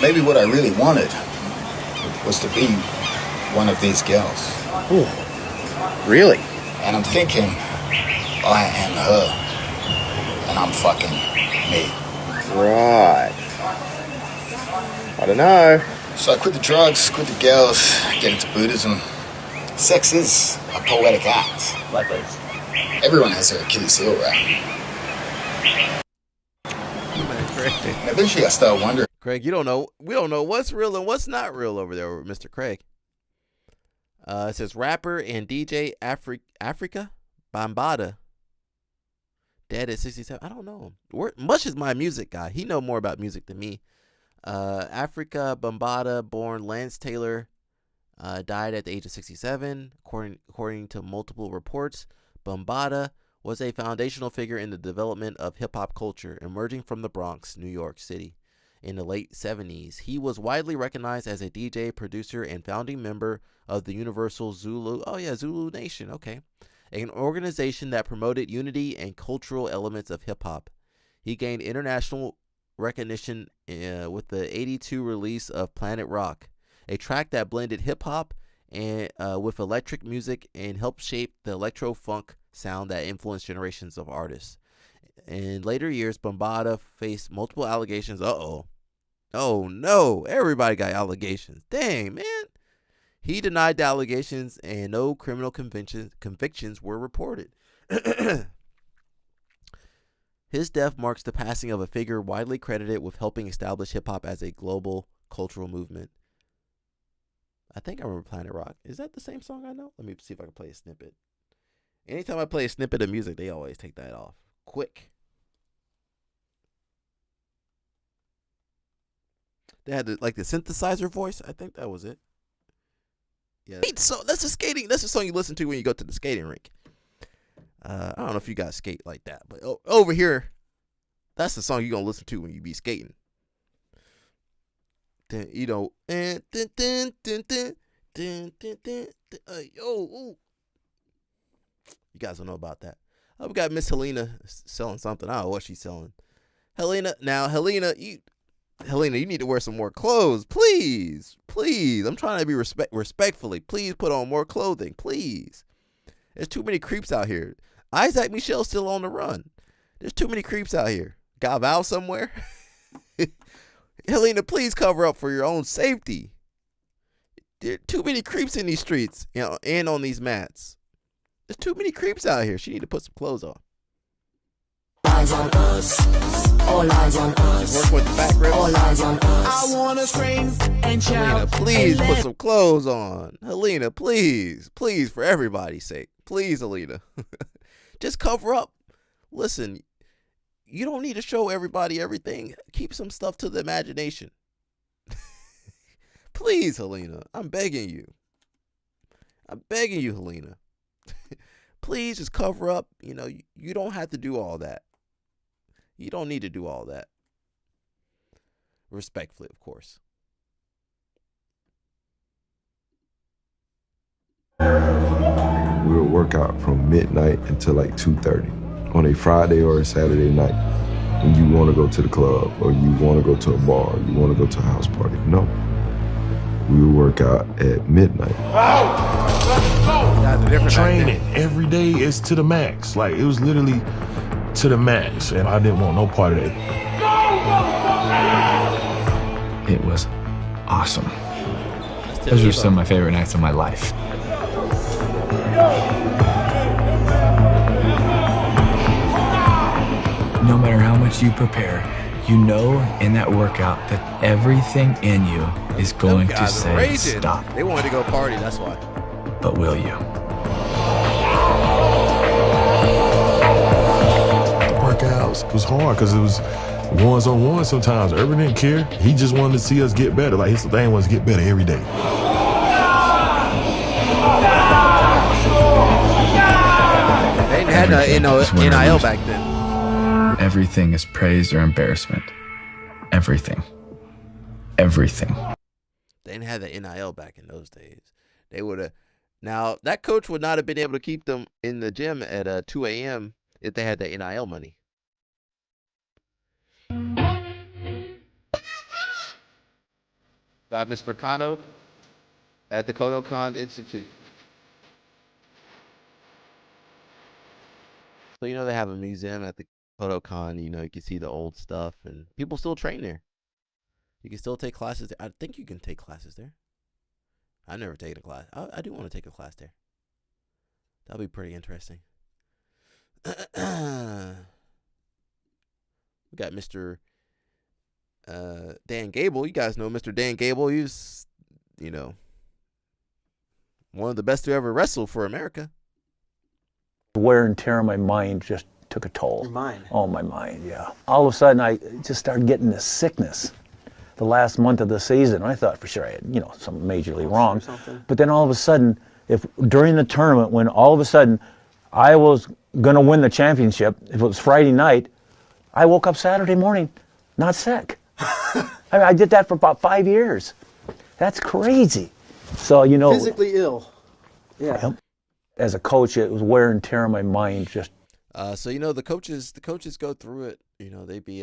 Maybe what I really wanted was to be one of these girls. Ooh. Really? And I'm thinking, I am her. And I'm fucking me. Right. I don't know. So I quit the drugs, quit the girls, get into Buddhism. Sex is a poetic act. Likewise. Everyone has their Achilles heel, right? And eventually I started wondering. Craig, we don't know what's real and what's not real over there with Mr. Craig. It says rapper and DJ Africa Bambaataa dead at 67. I don't know him. Much is my music guy. He know more about music than me. Africa Bambaataa, born Lance Taylor, died at the age of 67. According to multiple reports, Bambaataa was a foundational figure in the development of hip-hop culture, emerging from the Bronx, New York City. In the late 70s, he was widely recognized as a DJ, producer, and founding member of the Universal Zulu. Oh yeah, Zulu Nation. Okay, an organization that promoted unity and cultural elements of hip hop. He gained international recognition with the '82 release of Planet Rock, a track that blended hip hop and with electric music and helped shape the electro funk sound that influenced generations of artists. In later years, Bambaataa faced multiple allegations. Oh no, everybody got allegations. Dang, man. He denied the allegations and no criminal convictions were reported. His death marks the passing of a figure widely credited with helping establish hip-hop as a global cultural movement. I think I remember Planet Rock. Is that the same song I know? Let me see if I can play a snippet. Anytime I play a snippet of music, they always take that off. Quick. They had the synthesizer voice. I think that was it. Yeah. So that's the song you listen to when you go to the skating rink. I don't know if you guys skate like that, but over here, that's the song you're gonna listen to when you be skating. Then you know, you guys don't know about that. Oh, we got Miss Helena selling something. I don't know what she's selling. Helena, you need to wear some more clothes, please. Please, I'm trying to be respectfully. Please put on more clothing, please. There's too many creeps out here. Isaac Michelle's still on the run. There's too many creeps out here. Got Val somewhere? Helena, please cover up for your own safety. There are too many creeps in these streets, and on these mats. There's too many creeps out here. She need to put some clothes on. Eyes on us. All eyes on us. Work with the back ribs. All eyes on us. I wanna scream and shout. Helena, please put some clothes on. Helena, please. Please, for everybody's sake. Please, Helena. Just cover up. Listen, you don't need to show everybody everything. Keep some stuff to the imagination. Please, Helena. I'm begging you. Helena. Please just cover up. You don't have to do all that. You don't need to do all that. Respectfully, of course. We would work out from midnight until like 2:30 on a Friday or a Saturday night. When you want to go to the club or you want to go to a bar, you want to go to a house party. No. We would work out at midnight. Training every day is to the max. Like, it was literally to the max, and I didn't want no part of that. It was awesome. Those were some of my favorite nights of my life. No matter how much you prepare, You know in that workout that everything in you is going to say Raging. stop. They wanted to go party, that's why. But will you? The workouts was hard because it was ones-on-one sometimes. Urban didn't care. He just wanted to see us get better. Like, his thing was get better every day. They didn't have NIL back then. Everything is praise or embarrassment. Everything. Everything. They didn't have the NIL back in those days. They would have. Now, that coach would not have been able to keep them in the gym at 2 a.m. if they had the NIL money. Ms. Mercado at the Kodokan Institute. So, they have a museum at the Kodokan. You can see the old stuff, and people still train there. You can still take classes there. I think you can take classes there. I've never taken a class. I do want to take a class there. That'll be pretty interesting. We got Mr. Dan Gable. You guys know Mr. Dan Gable. He's, one of the best to ever wrestle for America. Wear and tear on my mind just took a toll. Your mind? Oh, my mind, yeah. All of a sudden, I just started getting this sickness the last month of the season. I thought for sure I had, something majorly wrong. But then all of a sudden, during the tournament, when all of a sudden I was going to win the championship, if it was Friday night, I woke up Saturday morning not sick. I did that for about 5 years. That's crazy. So, Physically ill. Yeah. As a coach, it was wear and tear on my mind. Just. So the coaches go through it. They be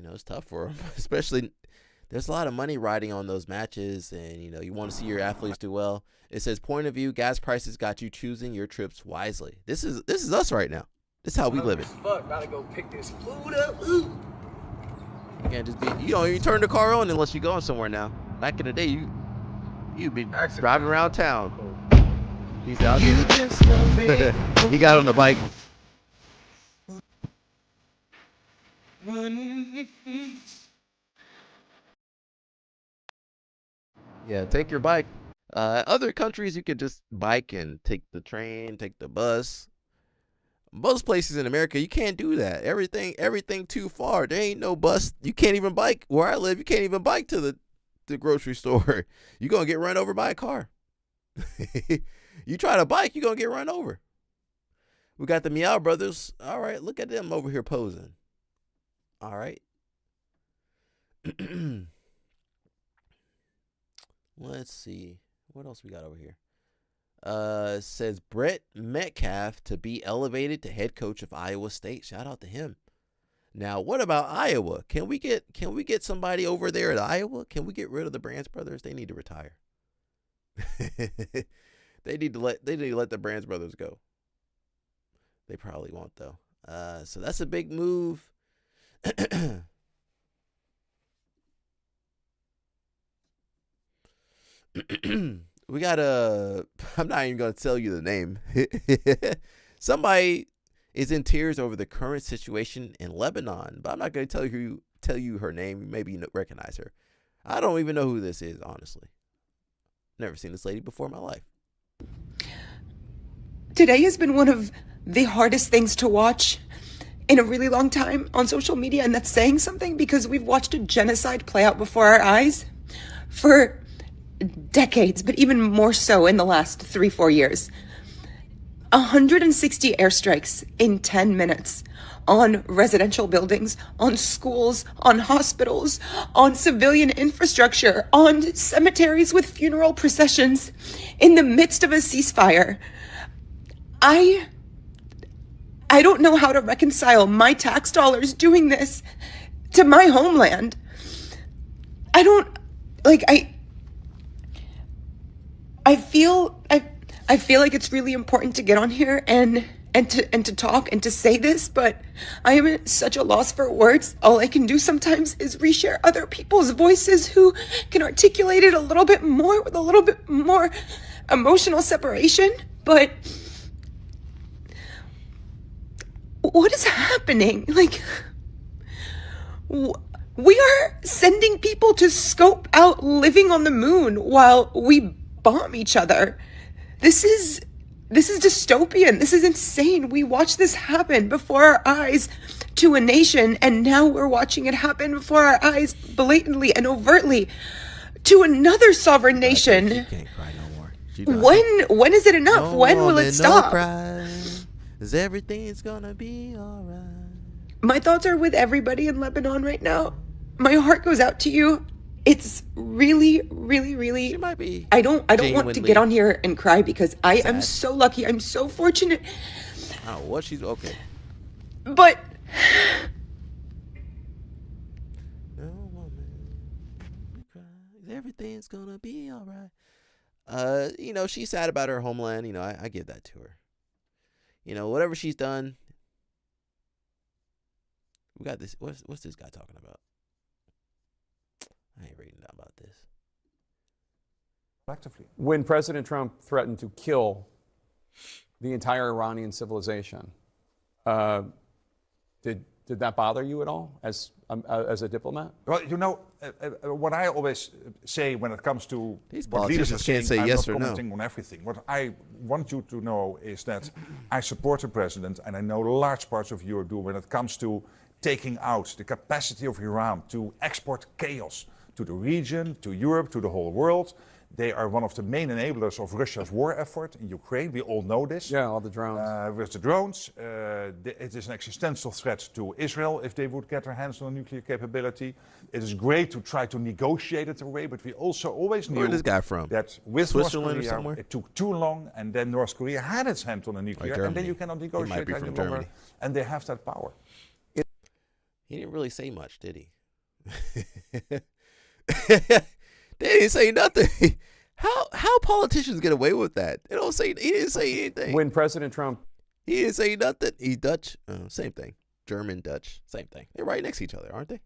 it's tough for them. Especially, there's a lot of money riding on those matches, and you want to see your athletes do well. It says, point of view, gas prices got you choosing your trips wisely. This is us right now. This is how we live it. Fuck, gotta go pick this food up. Ooh. You can't just be. You don't even turn the car on unless you're going somewhere now. Back in the day, you'd be driving around town. He's out here. He got on the bike. Yeah, take your bike. Other countries, you could just bike and take the train, take the bus. Most places in America, you can't do that. Everything too far. There ain't no bus. You can't even bike. Where I live, you can't even bike to the grocery store. You're going to get run over by a car. You try to bike, you're going to get run over. We got the Meow Brothers. All right, look at them over here posing. All right. Let's see. What else we got over here? Says Brett Metcalf to be elevated to head coach of Iowa State. Shout out to him. Now, what about Iowa? Can we get somebody over there at Iowa? Can we get rid of the Brands brothers? They need to retire. They need to let the Brands brothers go. They probably won't though. So that's a big move. We got I'm not even going to tell you the name. Somebody is in tears over the current situation in Lebanon, but I'm not going to tell you her name. Maybe you recognize her. I don't even know who this is, honestly. Never seen this lady before in my life. Today has been one of the hardest things to watch in a really long time on social media, and that's saying something because we've watched a genocide play out before our eyes for decades, but even more so in the last 3-4 years. 160 airstrikes in 10 minutes on residential buildings, on schools, on hospitals, on civilian infrastructure, on cemeteries with funeral processions in the midst of a ceasefire. I don't know how to reconcile my tax dollars doing this to my homeland. I feel like it's really important to get on here and to talk and to say this, but I am at such a loss for words. All I can do sometimes is reshare other people's voices who can articulate it a little bit more with a little bit more emotional separation. But What is happening? Like, we are sending people to scope out living on the moon while we bomb each other. This is dystopian. This is insane. We watched this happen before our eyes to a nation, and now we're watching it happen before our eyes blatantly and overtly to another sovereign nation. She can't cry no more. When is it enough? When will it stop? Is everything's gonna be alright? My thoughts are with everybody in Lebanon right now. My heart goes out to you. It's really, really, really. She might be. I don't want to get on here and cry because I am so lucky. I'm so fortunate. I don't know what she's okay. But no woman cry. Everything's gonna be alright. You know, she's sad about her homeland. You know, I give that to her. You know, whatever she's done. We got this. What's this guy talking about? I ain't reading about this. When President Trump threatened to kill the entire Iranian civilization, did that bother you at all as a diplomat? Well, you know, what I always say when it comes to these what leaders politicians are saying, can't say I'm yes not or no. commenting on everything. What I want you to know is that I support the president, and I know large parts of Europe do when it comes to taking out the capacity of Iran to export chaos to the region, to Europe, to the whole world. They are one of the main enablers of Russia's war effort in Ukraine. We all know this. Yeah, all the drones. With the drones, it is an existential threat to Israel if they would get their hands on a nuclear capability. It is great to try to negotiate it away, but we also always knew Where's this guy from? that with Switzerland North or Korea, somewhere? it took too long, and then North Korea had its hand on a nuclear, and then Germany. you cannot He might negotiate be any from longer, Germany. and they have that power. He didn't really say much, did he? They didn't say nothing. How politicians get away with that? They don't say. He didn't say anything. When President Trump, he didn't say nothing. He's Dutch. Same thing. German, Dutch, same thing. They're right next to each other, aren't they?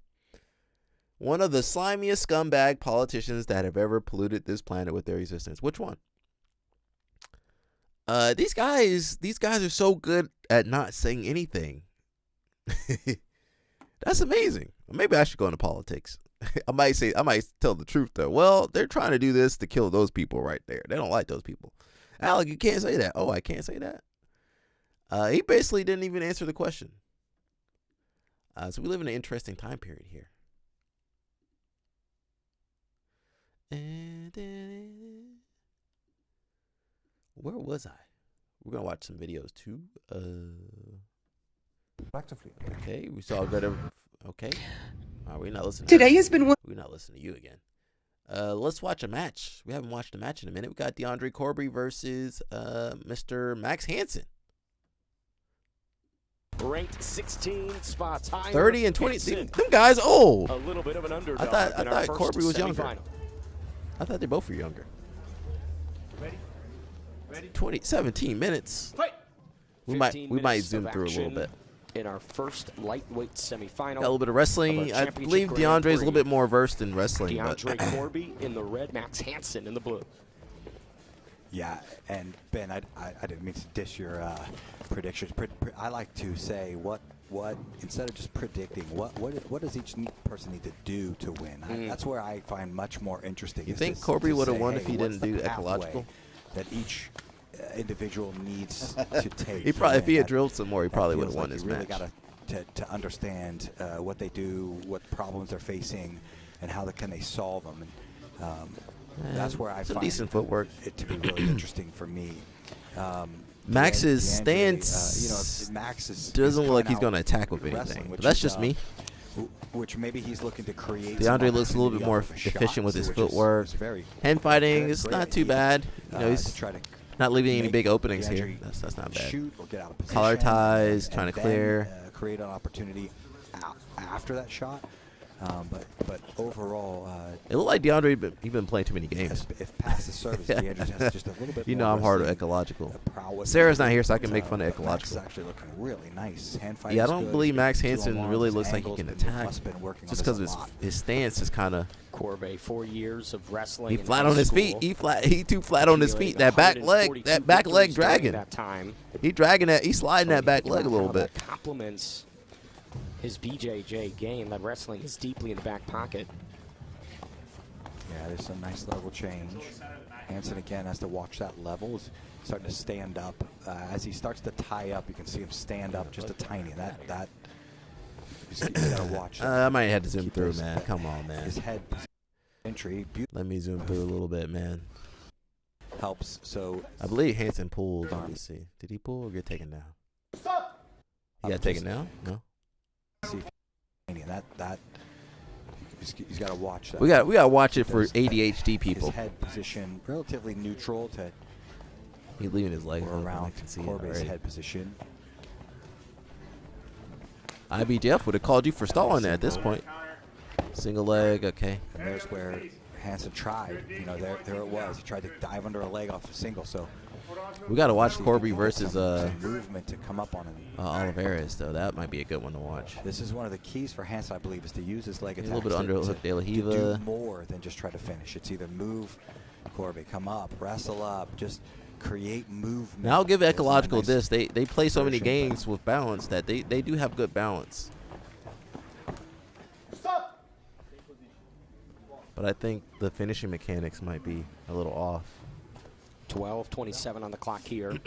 One of the slimiest scumbag politicians that have ever polluted this planet with their existence. Which one? These guys are so good at not saying anything. That's amazing. Maybe I should go into politics. I might tell the truth though. Well, they're trying to do this to kill those people right there. They don't like those people. Alec, you can't say that. Oh, I can't say that. He basically didn't even answer the question. So we live in an interesting time period here. Where was I? We're gonna watch some videos too. Okay, we saw a bit of. Okay, we're not listening. Today has been. We're not listening to you again. Let's watch a match. We haven't watched a match in a minute. We got DeAndre Corby versus Mr. Max Hansen. Ranked 16 spots higher. 30 and 20. Them guys old. A little bit of an underdog. I thought Corby was younger. I thought they both were younger. Ready? 17 minutes. Fight. We might zoom through a little bit. In our first lightweight semifinal. Got a little bit of wrestling. I believe DeAndre is a little bit more versed in wrestling. DeAndre Corby in the red, Max Hansen in the blue. Yeah, and Ben, I didn't mean to dish your predictions. I like to say what instead of just predicting, what does each person need to do to win? That's where I find much more interesting. You think Corby would have won if he didn't do ecological? That each individual needs to take. He probably, if he had drilled some more, he probably would have won his match. You really got to understand what they do, what problems they're facing, and how can they solve them. And that's where I find decent footwork. It to be really interesting for me. Max's stance doesn't look like he's going to attack with anything. But that's just me. Which maybe he's looking to create. DeAndre looks a little bit more efficient with his footwork. Hand fighting is not too bad. You know, he's not leaving any big openings here. That's not bad. Collar ties, trying to clear. Create an opportunity after that shot. But overall, it looked like DeAndre he been playing too many games. If past the service, DeAndre has just a little bit. You more know I'm hard wrestling, ecological. prowess. Sarah's not here, so I can make fun of Max ecological. is actually looking really nice. Hand fight Yeah, I is don't good. believe Max Two on Hansen one, really his looks like he angles can been- attack. Russ been working on Just this because a lot. his stance is kind of. Corbett, 4 years of wrestling. He in flat high on his school. feet. He too flat on his feet. That back leg victories during dragging. that time. He dragging that. He sliding that back leg a little bit. That complements his BJJ game. That wrestling is deeply in the back pocket. Yeah, there's a nice level change. Hansen again has to watch that level. He's starting to stand up. As he starts to tie up, you can see him stand up just a tiny. That you gotta watch that. I might have to zoom through, man. Come on, man. His head entry. Let me zoom through a little bit, man. Helps. So I believe Hansen pulled. Let me see. Did he pull or get taken down? He got taken down? No. See that. He's got to watch that. We got to watch it for ADHD people. His head position relatively neutral to. He's leaving his leg around. I can see Corbet's it head position. IBJF would have called you for stalling that at this point. Single leg, okay. And there's where Hansen tried. You know, there it was. He tried to dive under a leg off a single. So we got to watch Corby versus movement to come up on him. Oliveras, though. That might be a good one to watch. This is one of the keys for Hansen, I believe, is to use his leg attack. A little bit underhook De La to Riva. do more than just try to finish. It's either move, Corby, come up, wrestle up, just create movement. Now I'll give Ecological nice this. They play so many version, games with balance that they do have good balance. But I think the finishing mechanics might be a little off. 12:27 on the clock here.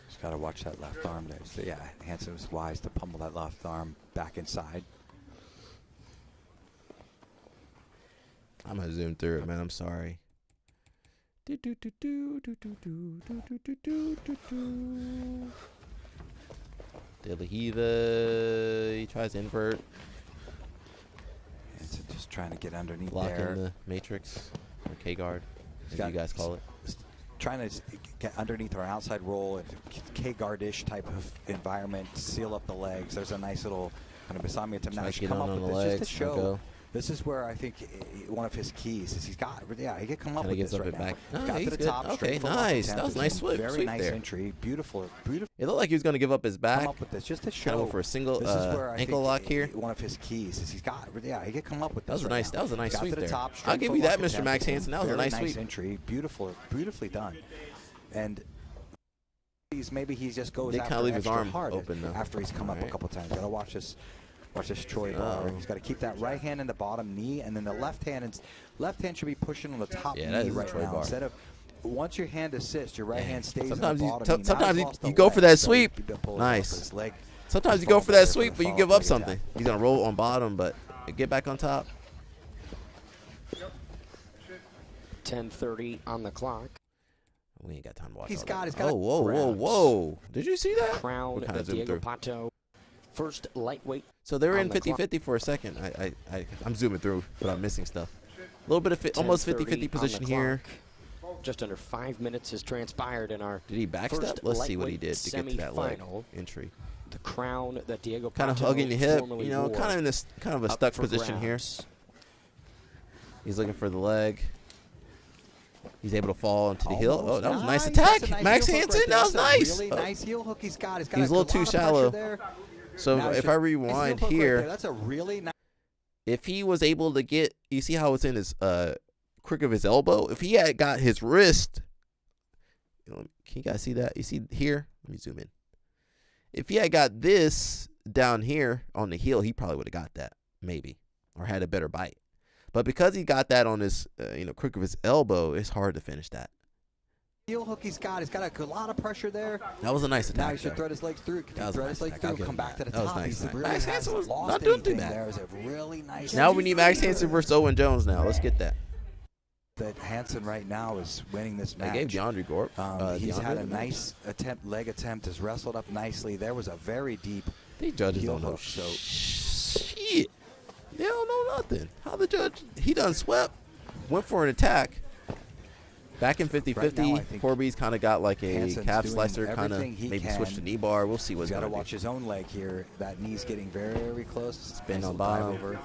Just got to watch that left arm there. So yeah, Hansen was wise to pummel that left arm back inside. I'm gonna zoom through it, man. I'm sorry. De La Riva, he tries to invert. Hansen just trying to get underneath Lock there. in the matrix, or K-guard, as you guys call it. Trying to get underneath our outside roll, K-guard-ish type of environment, seal up the legs. There's a nice little kind of Basami attempt. Now he should come up with this just to show. This is where I think one of his keys is he's got, he can come up with this right now. Oh, Got he's to the good. top, Okay, straight nice. full That was a nice sweep. Very Sweep nice there. entry. Beautiful. It looked like he was going to give up his back. Come up with this just to show. Kind of for a single This is where I ankle think lock here. One of his keys is he's got, he can come up with That this was a right nice. now. That was a nice Got sweep to the there. top, I'll straight give full you that, lock Mr. attempt. Max Hansen. That was a Very nice sweep. entry. Beautifully done. And maybe he just goes They after kinda leave his extra arm hard open, though. after he's come up a couple times. Gotta watch this Troy bar. He's got to keep that right hand in the bottom knee, and then the left hand should be pushing on the top knee right now. Bar. Instead of once your hand assists, your right hand stays Sometimes in the bottom knee. sometimes Now he's lost you the go leg, for that so sweep. he pulled it up Nice. with his leg. Sometimes you go for that sweep, but you give up something. He's gonna roll on bottom, but get back on top. 10:30 on the clock. We ain't got time to watch. He's all got. that. He's got. Whoa! Did you see that? Crown We're kind of Diego zoomed through. Pato, first lightweight. So they were on in the clock. 50-50 for a second. I'm zooming through, but I'm missing stuff. A little bit of almost 50-50 position here. Just under 5 minutes has transpired in our. Did he backstep? Let's see what he did to get to that leg entry. The crown that Diego Pato kind of hugging the hip, formerly you know, wore kind of in this kind of a stuck for position grabs. here. He's looking for the leg. He's able to fall into the heel. Oh, that was a nice attack. That's a nice Max heel hook Hansen, right there. that was That's a nice. Really nice heel hook he's got. He's got He was a little too lot of pressure shallow. there. So Now if I rewind nice heel hook right here, there. That's a really nice. if he was able to get, you see how it's in his crook of his elbow? If he had got his wrist, you know, can you guys see that? You see here? Let me zoom in. If he had got this down here on the heel, he probably would have got that, maybe, or had a better bite. But because he got that on his, crook of his elbow, it's hard to finish that. Heel hook he's got a lot of pressure there. That was a nice attack. Now he should thread his legs through. That was a nice attack. I'll give Come him back to that. the That was top. nice. He's really Max Hansen was lost not doing too anything bad. there. It was a really nice. Now we need Max Hansen versus Owen Jones now. Let's get that. That Hansen right now is winning this match. They gave DeAndre Gorp. He's had a DeAndre nice leg attempt, has wrestled up nicely. There was a very deep These judges heel don't know hook, so shit. They don't know nothing. How the judge, he done swept, went for an attack, Back in 50-50, Corby's kind of got like a Hanson's calf doing slicer, kind of everything he maybe can. switch to knee bar. We'll see what's He's got going to to watch his own leg here. That knee's getting very close. Spin Nice on little dive bottom. over.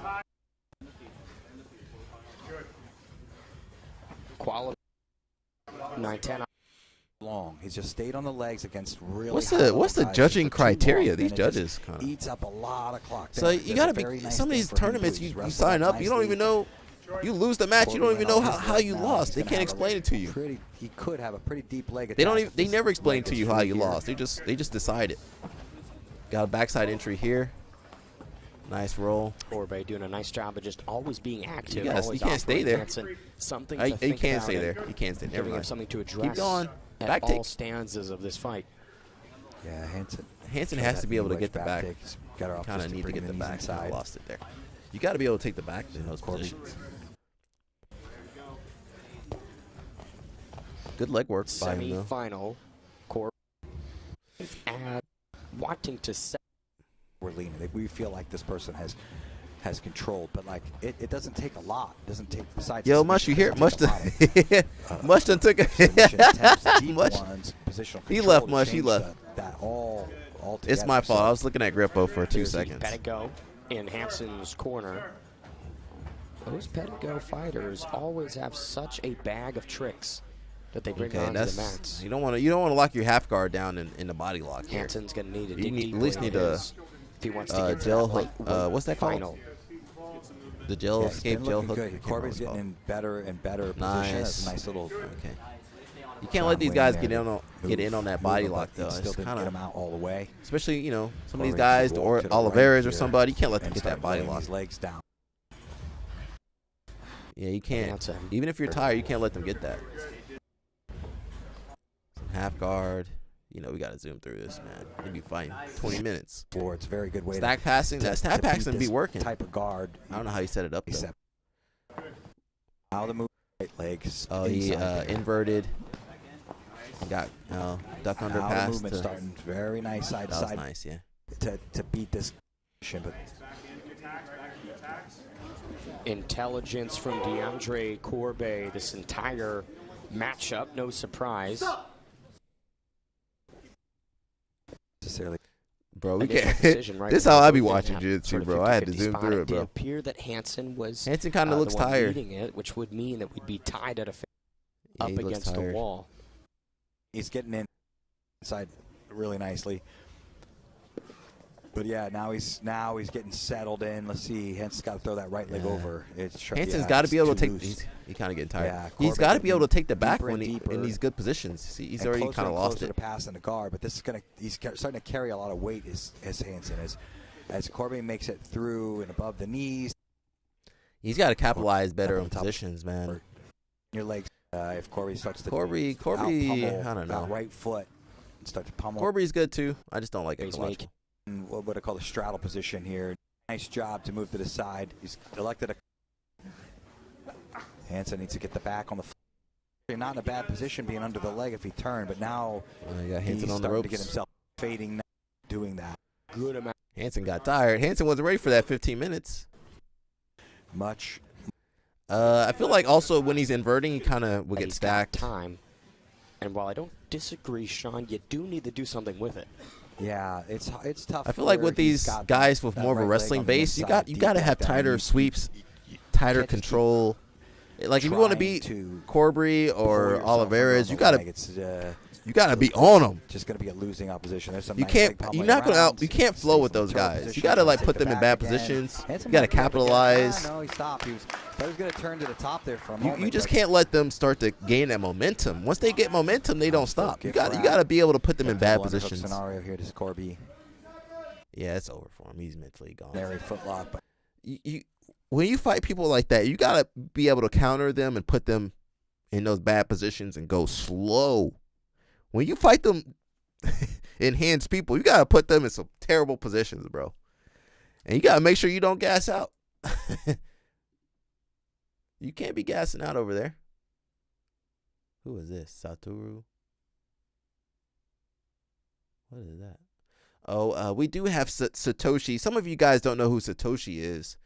Quality. 9-10. Long. He's just stayed on the legs against really. What's high the guys judging for too criteria? long, These and it just judges kind of eats up a lot of clock. So you got to be some of these tournaments. You sign up, you don't even know. You lose the match, you don't even know how you lost. They can't explain it to you. He could have a pretty deep leg. They don't even. They never explain to you how you lost. They just decide it. Got a backside entry here. Nice roll. Corbe doing a nice job of just always being active. You can't stay there. Something you can't stay there. You can't stay. Never Giving him mind. something to address. Keep going. At Back all take. stanzas of this fight. Yeah, Hanson has to be able to get the back. Kind of need to get the back. I lost it there. You got to be able to take the back in those positions. Good leg work by him, though. Semi-final. Corbe wanting to set. We're leaning. We feel like this person has controlled, but like it doesn't take a lot. It doesn't take besides. Yo, Mush, you hear? Mush done took it. He left, Mush. He left. It's my fault. I was looking at Grippo for 2 seconds. Pedigo in Hanson's corner. Those Pedigo fighters always have such a bag of tricks that they bring onto the mats. You don't want to lock your half guard down in the body lock. Here. Hanson's gonna need to you dig at least need a if he wants to get gel to hook. that What's that called? The gel escape gel hook. Corby's getting in better and better position. That's a nice little. Okay. You can't let these guys get in on that body lock though. It's kind of out all the way. Especially some of these guys, or Oliveras or somebody. You can't let them get that body lock. Legs down. Yeah, you can't. Even if you're tired, you can't let them get that. Some half guard. We got to zoom through this, man. They'd be fighting 20 minutes. It's a very good way. Stack passing. That stack passing be working. Type of guard. I don't know how he set it up though. How the move right legs. Oh, he inverted. Got duck under pass. Movement starting very nice side to side. That was nice, yeah. To beat this, but intelligence from DeAndre Corbe this entire matchup. No surprise. Bro, we can't. This is how I be watching jiu-jitsu, bro. I had to zoom through it, bro. It appeared that Hanson kind of looks tired. Leading it, which would mean that we'd be tied at up against the wall. He's getting inside really nicely. But yeah, now he's getting settled in. Let's see. Hanson's got to throw that right leg over. Hanson's got to be able to take. He's kind of getting tired. Yeah, he's got to be able to take the back when in these good positions. He's already kind of lost it. To pass in the guard, but this is he's starting to carry a lot of weight as Hanson as Corbe makes it through and above the knees. He's got to capitalize better on positions, man. Your legs. If Corbe starts to Corbe, I don't know. Right foot and start to pummel. Corbe's good too. I just don't like it. What I call the straddle position here. Nice job to move to the side. He's elected Hanson needs to get the back on the floor. Not in a bad position being under the leg if he turned, but now he's starting on the ropes. to get himself fading now, doing that. Good amount. Hanson got tired. Hanson wasn't ready for that 15 minutes. Much. I feel like also when he's inverting, he kind of will get stacked. Time. And while I don't disagree, Sean, you do need to do something with it. Yeah, it's tough. I feel like with these guys with more of a wrestling base, you got to have tighter sweeps, tighter control. Like if you want to beat Corby or Oliveras, you gotta be on them. Just gonna be a losing opposition. There's some you can't flow with those guys. You gotta like put them in bad positions. You gotta capitalize. No, he stopped. He was gonna turn to the top there for a moment. You just can't let them start to gain that momentum. Once they get momentum, they don't stop. You gotta be able to put them in bad positions. Scenario here to Corby. Yeah, it's over for him. He's mentally gone. Very footlock, but when you fight people like that, you gotta be able to counter them and put them in those bad positions and go slow. When you fight them enhanced people, you gotta put them in some terrible positions, bro. And you gotta make sure you don't gas out. You can't be gassing out over there. Who is this? Satoru? What is that? Oh, we do have Satoshi. Some of you guys don't know who Satoshi is.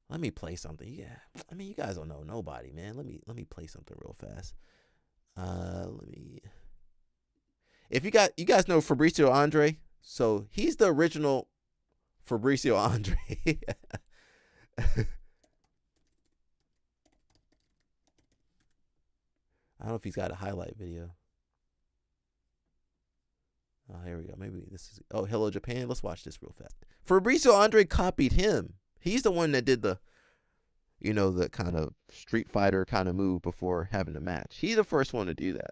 Let me play something. Yeah, I mean, you guys don't know nobody, man. Let me play something real fast. Let me. If you guys know Fabricio Andre, so he's the original Fabricio Andre. I don't know if he's got a highlight video. Oh, here we go. Maybe this is. Oh, Hello Japan. Let's watch this real fast. Fabricio Andre copied him. He's the one that did the, the kind of Street Fighter kind of move before having a match. He's the first one to do that.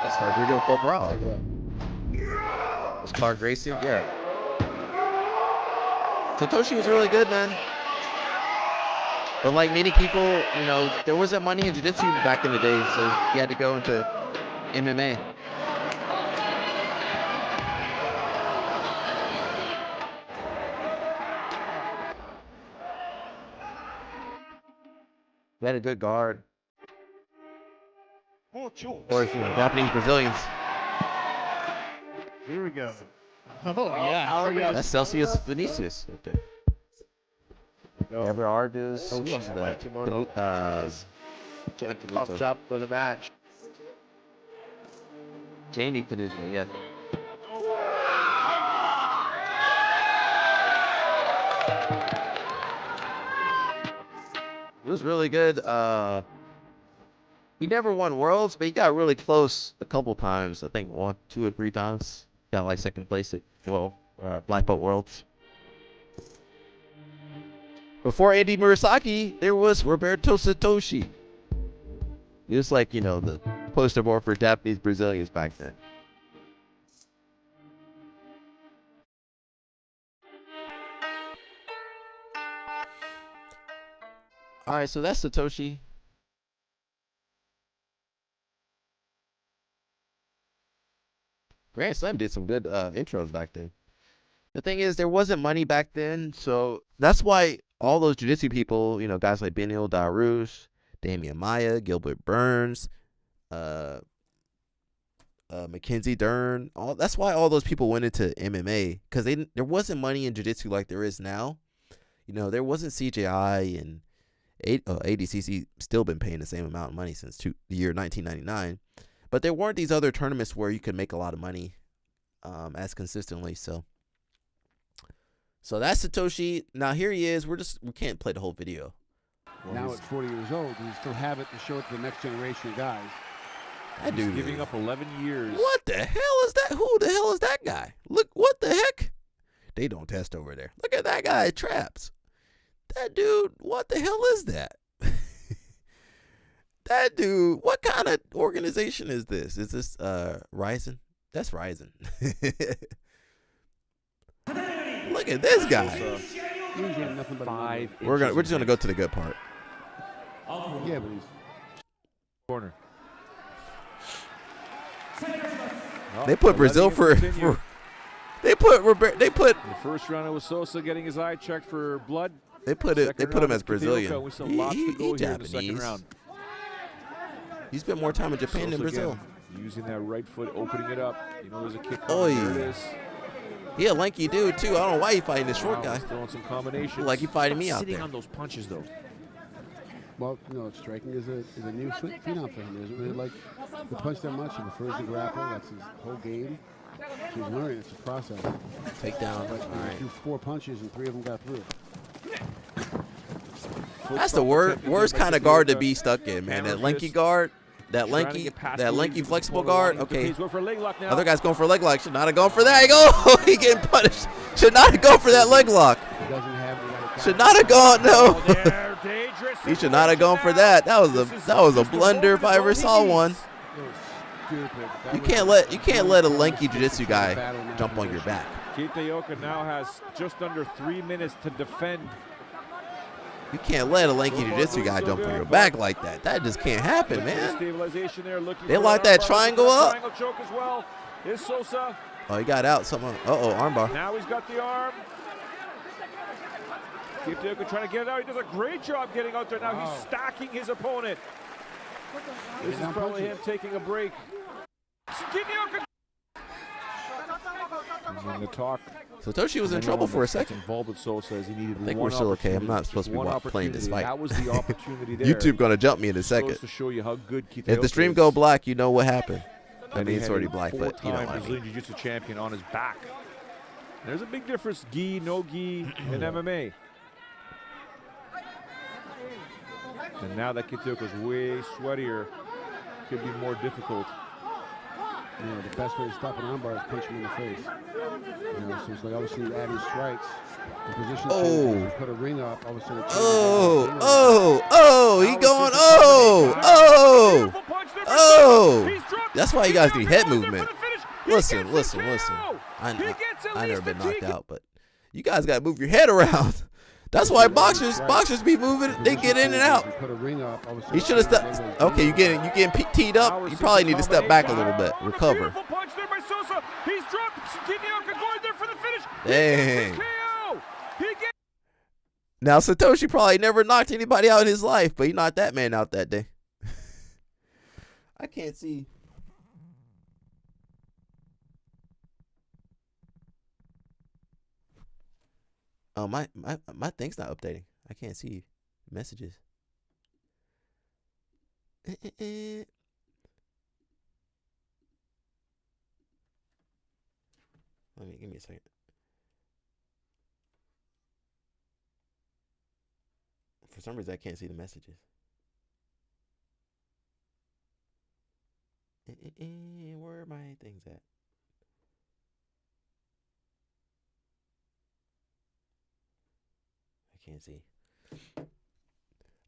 That's Rodrigo Corporal. Was Clark Gracie? Yeah. Satoshi was really good, man. But like many people, there wasn't money in Jiu-Jitsu back in the day, so he had to go into MMA. He had a good guard. Or Japanese Brazilians. Here we go. Oh, yeah. That's Celsius Vinicius. Okay. Everardus. Who was that? Popped up for the match. Jamie Paducah, yeah. It was really good. He never won Worlds, but he got really close a couple times. I think 1, 2, or 3 times. Got like second place at Black Belt Worlds. Before Andy Murasaki, there was Roberto Satoshi. He was like, the poster boy for Japanese Brazilians back then. All right, so that's Satoshi. Grand Slam did some good intros back then. The thing is, there wasn't money back then, so that's why all those jiu-jitsu people, guys like Benil Dariush, Damian Maya, Gilbert Burns, Mackenzie Dern, that's why all those people went into MMA, because there wasn't money in jiu-jitsu like there is now. There wasn't CJI, and ADCC still been paying the same amount of money since the year 1999. But there weren't these other tournaments where you could make a lot of money as consistently. So that's Satoshi. Now here he is. We can't play the whole video. Now at 40 years old, you still have it to show it to the next generation of guys. That dude giving up 11 years. What the hell is that? Who the hell is that guy? Look, what the heck? They don't test over there. Look at that guy, Traps. That dude, what the hell is that? That dude, what kind of organization is this? Is this Ryzen? That's Ryzen. Look at this guy. We're just gonna go to the good part. Yeah, but he's corner. They put Brazil for they put the first round it was Sosa getting his eye checked for blood. They put him as Brazilian. He Japanese. He spent more time in Japan than Brazil. Again, using that right foot, opening it up. There's a kick. Oh, there it is. He a lanky dude too. I don't know why he fighting this short guy. Throwing some combinations. Like he fighting me out sitting there. on those punches though. Well, striking is a new phenom for him. He doesn't really like the punch that much. He prefers to grapple. That's his whole game. He's learning. It's a process. Takedown. But All right. threw 4 punches and 3 of them got through. That's the worst kind of guard to be stuck in, man. That lanky guard. That lanky flexible guard. Okay. Other guy's going for a leg lock. Should not have gone for that. He getting punished. Should not have gone for that leg lock. Should not have gone. No. He should not have gone for that. That was a blunder if I ever saw one. You can't let a lanky jiu-jitsu guy jump on your back. Kitaoka now has just under 3 minutes to defend. You can't let a lanky jiu-jitsu guy jump on your back like that. That just can't happen, man. They lock that triangle up. Oh, he got out. Someone. Armbar. Now he's got the arm. Kitaoka trying to get it out. He does a great job getting out there. Now he's stacking his opponent. This is probably him taking a break. I mean, the talk. Satoshi was in trouble for a second. Involved with Soul says he needed I think we're still okay. I'm not supposed to be playing this fight. That was the opportunity there. YouTube gonna jump me in a second. To show you how good Keith If the stream go black, you know what happened. I mean, it's already black, but you know what I mean. Brazilian Jiu-Jitsu champion on his back. There's a big difference, gi, no gi, in MMA. And now that Kitioka's way sweatier, could be more difficult. Yeah, the best way to stop an armbar is punch him in the face. You know, so it's like obviously adding strikes. The position change, put a ring up, all of a sudden. He going, That's why you guys need head movement. Listen. I never been knocked out, but you guys got to move your head around. That's why boxers be moving. They get in and out. He should have stepped. Okay, you getting teed up. You probably need to step back a little bit, recover. Dang. Now Satoshi probably never knocked anybody out in his life, but he knocked that man out that day. I can't see. Oh, my thing's not updating. I can't see messages. Let me give me a second. For some reason, I can't see the messages. Where are my things at? I can't see.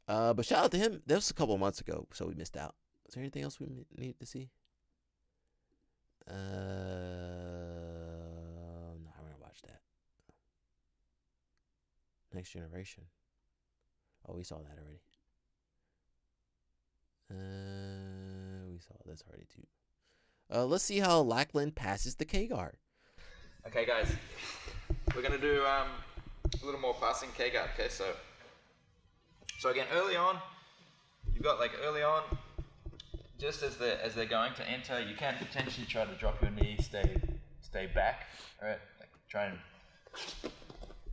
But shout out to him. That was a couple of months ago, so we missed out. Is there anything else we need to see? No, I'm gonna watch that. Next Generation. Oh, we saw that already. We saw this already too. Let's see how Lackland passes the K-guard. Okay, guys, we're gonna do a little more passing K-guard. Okay, so again, early on, you've got just as they're going to enter, you can potentially try to drop your knee, stay back. All right, try and.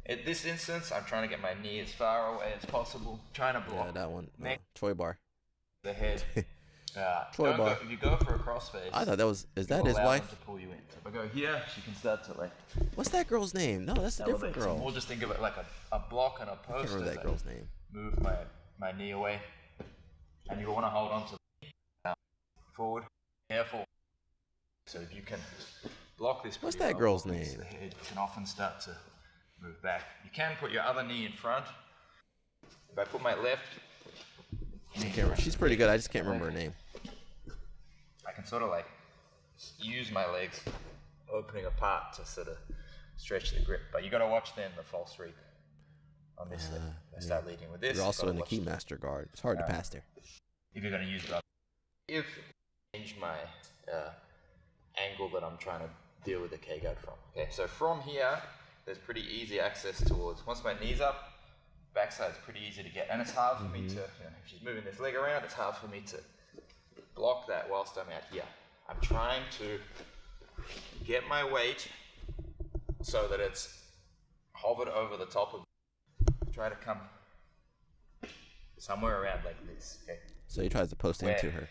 At this instance, I'm trying to get my knee as far away as possible, trying to block. Yeah, that one. Troy bar. The head. Troy bar. If you go for a crossface, I thought that was. Is that his wife? To pull you in. So if I go here, she can start to What's that girl's name? No, that's a different girl. So we'll just think of it like a block and a post. I can't remember that girl's name. Move my knee away, and you want to hold on to the forward. Careful. So if you can block this. What's that girl's name? The head, you can often start to move back. You can put your other knee in front. If I put my left. She's pretty good. I just can't remember her name. I can sort of use my legs opening apart to sort of stretch the grip. But you got to watch then the false read on this leg. I start leading with this. You're also in the Keymaster guard. It's hard to pass there. If you're going to use the if I change my angle that I'm trying to deal with the K-guard from. Okay, so from here, there's pretty easy access towards. Once my knee's up, backside's pretty easy to get, and it's hard for me to. If she's moving this leg around, it's hard for me to block that whilst I'm out here. I'm trying to get my weight so that it's hovered over the top of. Try to come somewhere around like this. Okay. So he tries to post into her.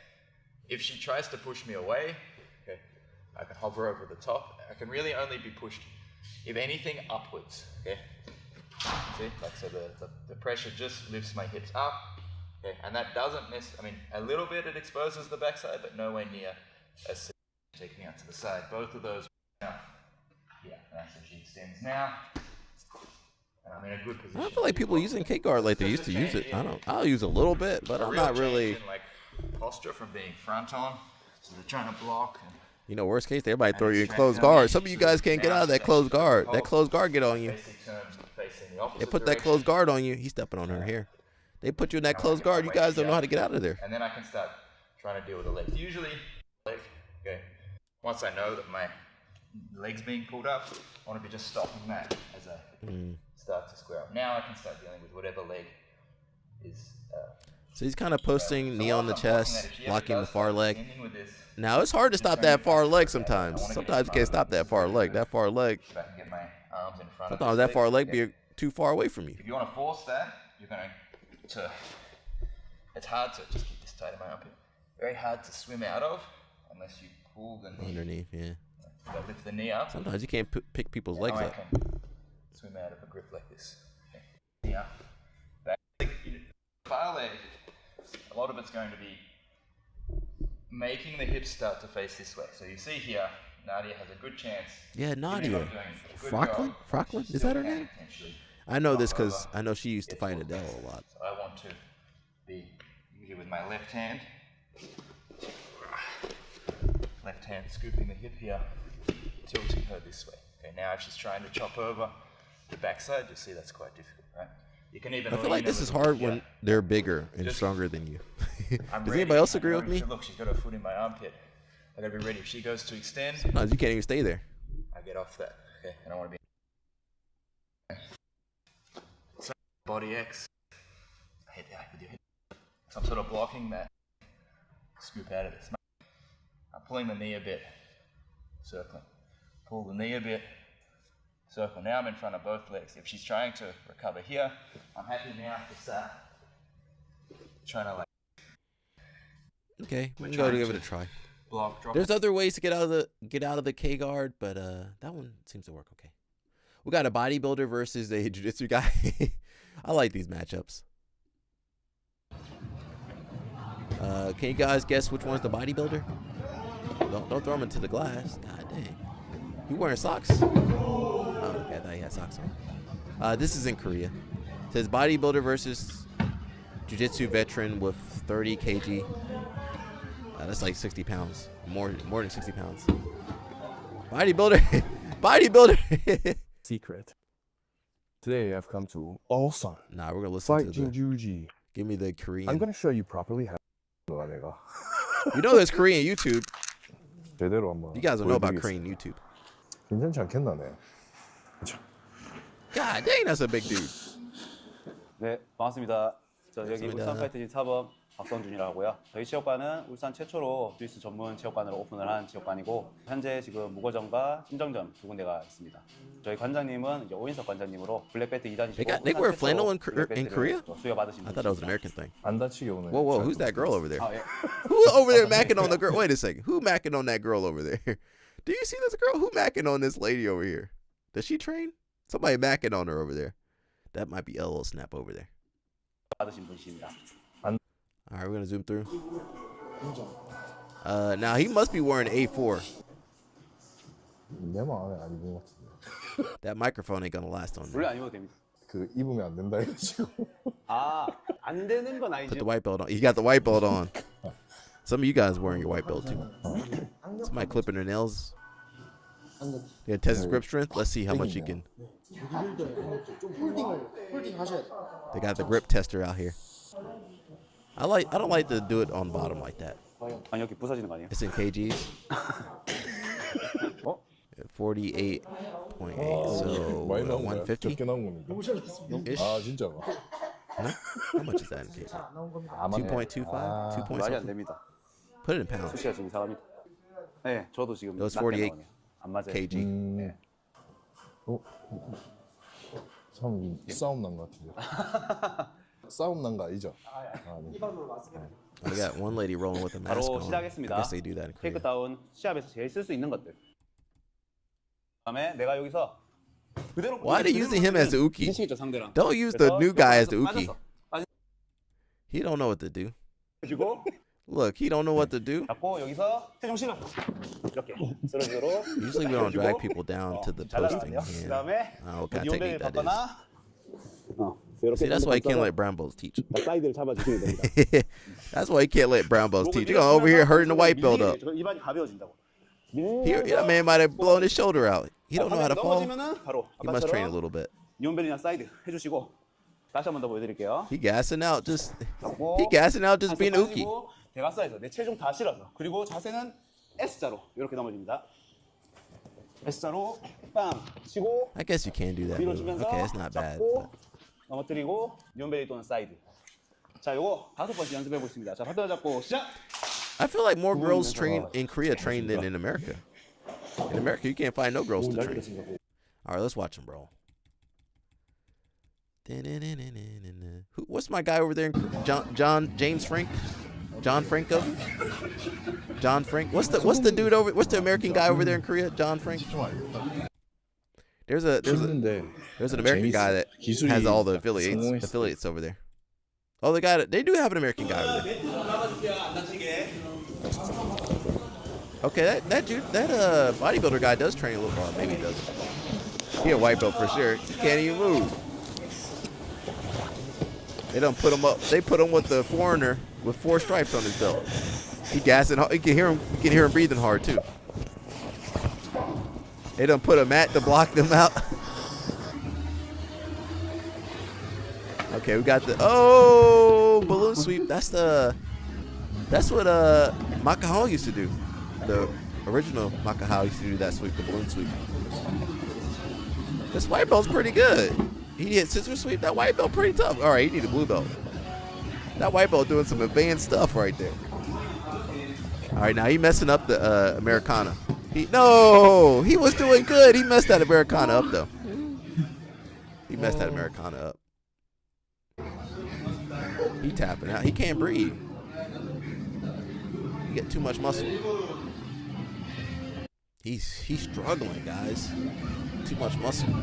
If she tries to push me away, okay, I can hover over the top. I can really only be pushed, if anything, upwards. Okay. See, so the pressure just lifts my hips up, okay, and that doesn't a little bit it exposes the backside, but nowhere near as taking me out to the side. Both of those now. Yeah, so she extends now. And I'm in a good position. I don't feel like people using K-guard like they used to use it. I'll use a little bit, but I'm not really. Posture from being front on, so they're trying to block. You know, worst case, everybody throw you in closed guard. Some of you guys can't get out of that closed guard. That closed guard get on you. They put that closed guard on you. He's stepping on her here. They put you in that closed guard. You guys don't know how to get out of there. And then I can start trying to deal with the legs. Usually, once I know that my leg's being pulled up, I want to be just stopping that as I start to square up. Now I can start dealing with whatever leg is. So he's kind of posting knee on the chest, blocking the far leg. Now it's hard to stop that far leg sometimes. Sometimes you can't stop that far leg. That far leg. Sometimes that far leg be too far away from you. If you want to force that, you're going to. It's hard to just keep this tight in my armpit. Very hard to swim out of unless you pull the knee underneath. Yeah. You gotta lift the knee up. Sometimes you can't pick people's legs I up. can swim out of a grip like this. Okay. Knee up. Back. Far leg. A lot of it's going to be making the hips start to face this way. So you see here, Nadia has a good chance. Yeah, Nadia. Frocklin? Is that her name? I know this because I know she used to fight Adele a lot. So I want to be here with my left hand. Left hand scooping the hip here, tilting her this way. Okay, now if she's trying to chop over the backside, you'll see that's quite difficult, right? You can even I feel like this is hard when they're bigger and stronger than you. Does anybody else agree with me? Look, she's got her foot in my armpit. I gotta be ready. If she goes to extend, sometimes you can't even stay there. I get off that. Okay, I don't want to be. So, body X. Hit that with your hip. So I'm sort of blocking that. Scoop out of this. I'm pulling the knee a bit. Circling. Pull the knee a bit. Circle. Now I'm in front of both legs. If she's trying to recover here, I'm happy now to start trying to like. Okay, we can go to give it a try. Block, drop. There's other ways to get out of the K guard, but that one seems to work okay. We got a bodybuilder versus a jiu-jitsu guy. I like these matchups. Can you guys guess which one's the bodybuilder? Don't throw him into the glass. God dang. You wearing socks? Oh, okay. I thought he had socks on. This is in Korea. It says bodybuilder versus jiu-jitsu veteran with 30 kg. That's like 60 pounds. More than 60 pounds. Bodybuilder. Bodybuilder. Secret. Today I've come to Ulsan. Nah, we're gonna listen to the Juji. Give me the Korean. I'm gonna show you properly how. You know there's Korean YouTube. 제대로 한번. You guys don't know about Korean YouTube. 괜찮지 않겠나네. God dang, that's a big dude. 네, 반갑습니다. 저 여기 울산 파이트진 사범 박성준이라고 하고요. 저희 체육관은 울산 최초로 주짓수 전문 체육관으로 오픈을 한 체육관이고 현재 지금 무거전과 신정전 두 군데가 있습니다. 저희 관장님은 이제 오인석 관장님으로 블랙벨트 2단이시고 They wear flannel in Korea? 수여받으신 I thought it was an American thing. 안 다치게 오늘. Whoa, who's that girl over there? Who over there macking on the girl? Wait a second. Who macking on that girl over there? Do you see this girl? Who macking on this lady over here? Does she train? Somebody macking on her over there. That might be LL Snap over there. 받으신 분이십니다. All right, we're gonna zoom through. Now he must be wearing A4. 내 마음에 안 입은 것 같은데. That microphone ain't gonna last on 원래 there. 안 입어도 됩니다. 그 입으면 안 된다 해가지고. 아, 안 되는 건 아니죠. Put the white belt on. You got the white belt on. Some of you guys wearing your white belt too. Somebody clipping their nails. Yeah, test his grip strength. Let's see how much he can. They got the grip tester out here. I don't like to do it on bottom like that. 아니 여기 부서지는 거 아니에요? It's in kgs. 48.8. So 150. Ish. 아 진짜가. No? How much is that in kgs? 2.25. 2. 말이 안 됩니다. Put it in pounds. 수시가 지금 이상합니다. 네, 저도 지금. It was 48 안 맞아요. kg. 네. 참 싸움 난 것 같은데. 싸움 난 거 아니죠? I got one lady rolling with a mask 바로 on. I 시작했습니다. guess they do that in Korea. 테이크다운 시합에서 제일 쓸 수 있는 것들. 그다음에 내가 여기서 그대로. Why are they using him as the uki? 자신있죠, 상대랑. Don't use the new guy as the uki. 빠졌어. He don't know what to do. 그리고 Look, he don't know what to do. 잡고 여기서 태종신을 이렇게 쓰러지도록. Usually we don't drag people down to the posting. Yeah. 그다음에 Oh, what kind of technique that 받거나. is. See, that's why you can't let brown belts teach. 사이드를 잡아주시면 됩니다. That's why you can't let brown belts teach. You're over here hurting the white belt up. 이반이 가벼워진다고. That man might have blown his shoulder out. He don't know how to fall. 바로 He must train a little bit. 니온벨이나 사이드 해주시고 다시 한 번 더 보여드릴게요. He gassing out just being uki. 대각사에서 내 체중 다 실어서 그리고 자세는 S자로 이렇게 넘어집니다. S자로 빵 치고 I guess you can do that. Move. 밀어주면서 Okay, it's not bad. 잡고 넘어뜨리고 니온벨이 또는 사이드 자, 요거 5번씩 연습해 보겠습니다. 자, 파트너 잡고 시작. I feel like more girls train in Korea train than in America. In America, you can't find no girls to train. All right, let's watch them, bro. What's my guy over there? James Frank? John Franco? John Frank? What's the dude over? What's the American guy over there in Korea? John Frank? There's an American guy that has all the affiliates over there. Oh, they do have an American guy over there. Okay, that bodybuilder guy does train a little. Well, maybe he doesn't. He a white belt for sure. He can't even move. They don't put him up. They put him with the foreigner with 4 stripes on his belt. He gassing. You can hear him. You can hear him breathing hard too. They don't put a mat to block them out. Okay, we got the balloon sweep. That's what Makahao used to do. The original Makahao used to do that sweep, the balloon sweep. This white belt's pretty good. He hit scissor sweep. That white belt pretty tough. All right, he need a blue belt. That white belt doing some advanced stuff right there. All right, now he messing up the Americana. He was doing good. He messed that Americana up though. He messed that Americana up. He tapping out. He can't breathe. He get too much muscle. He's struggling, guys. Too much muscle.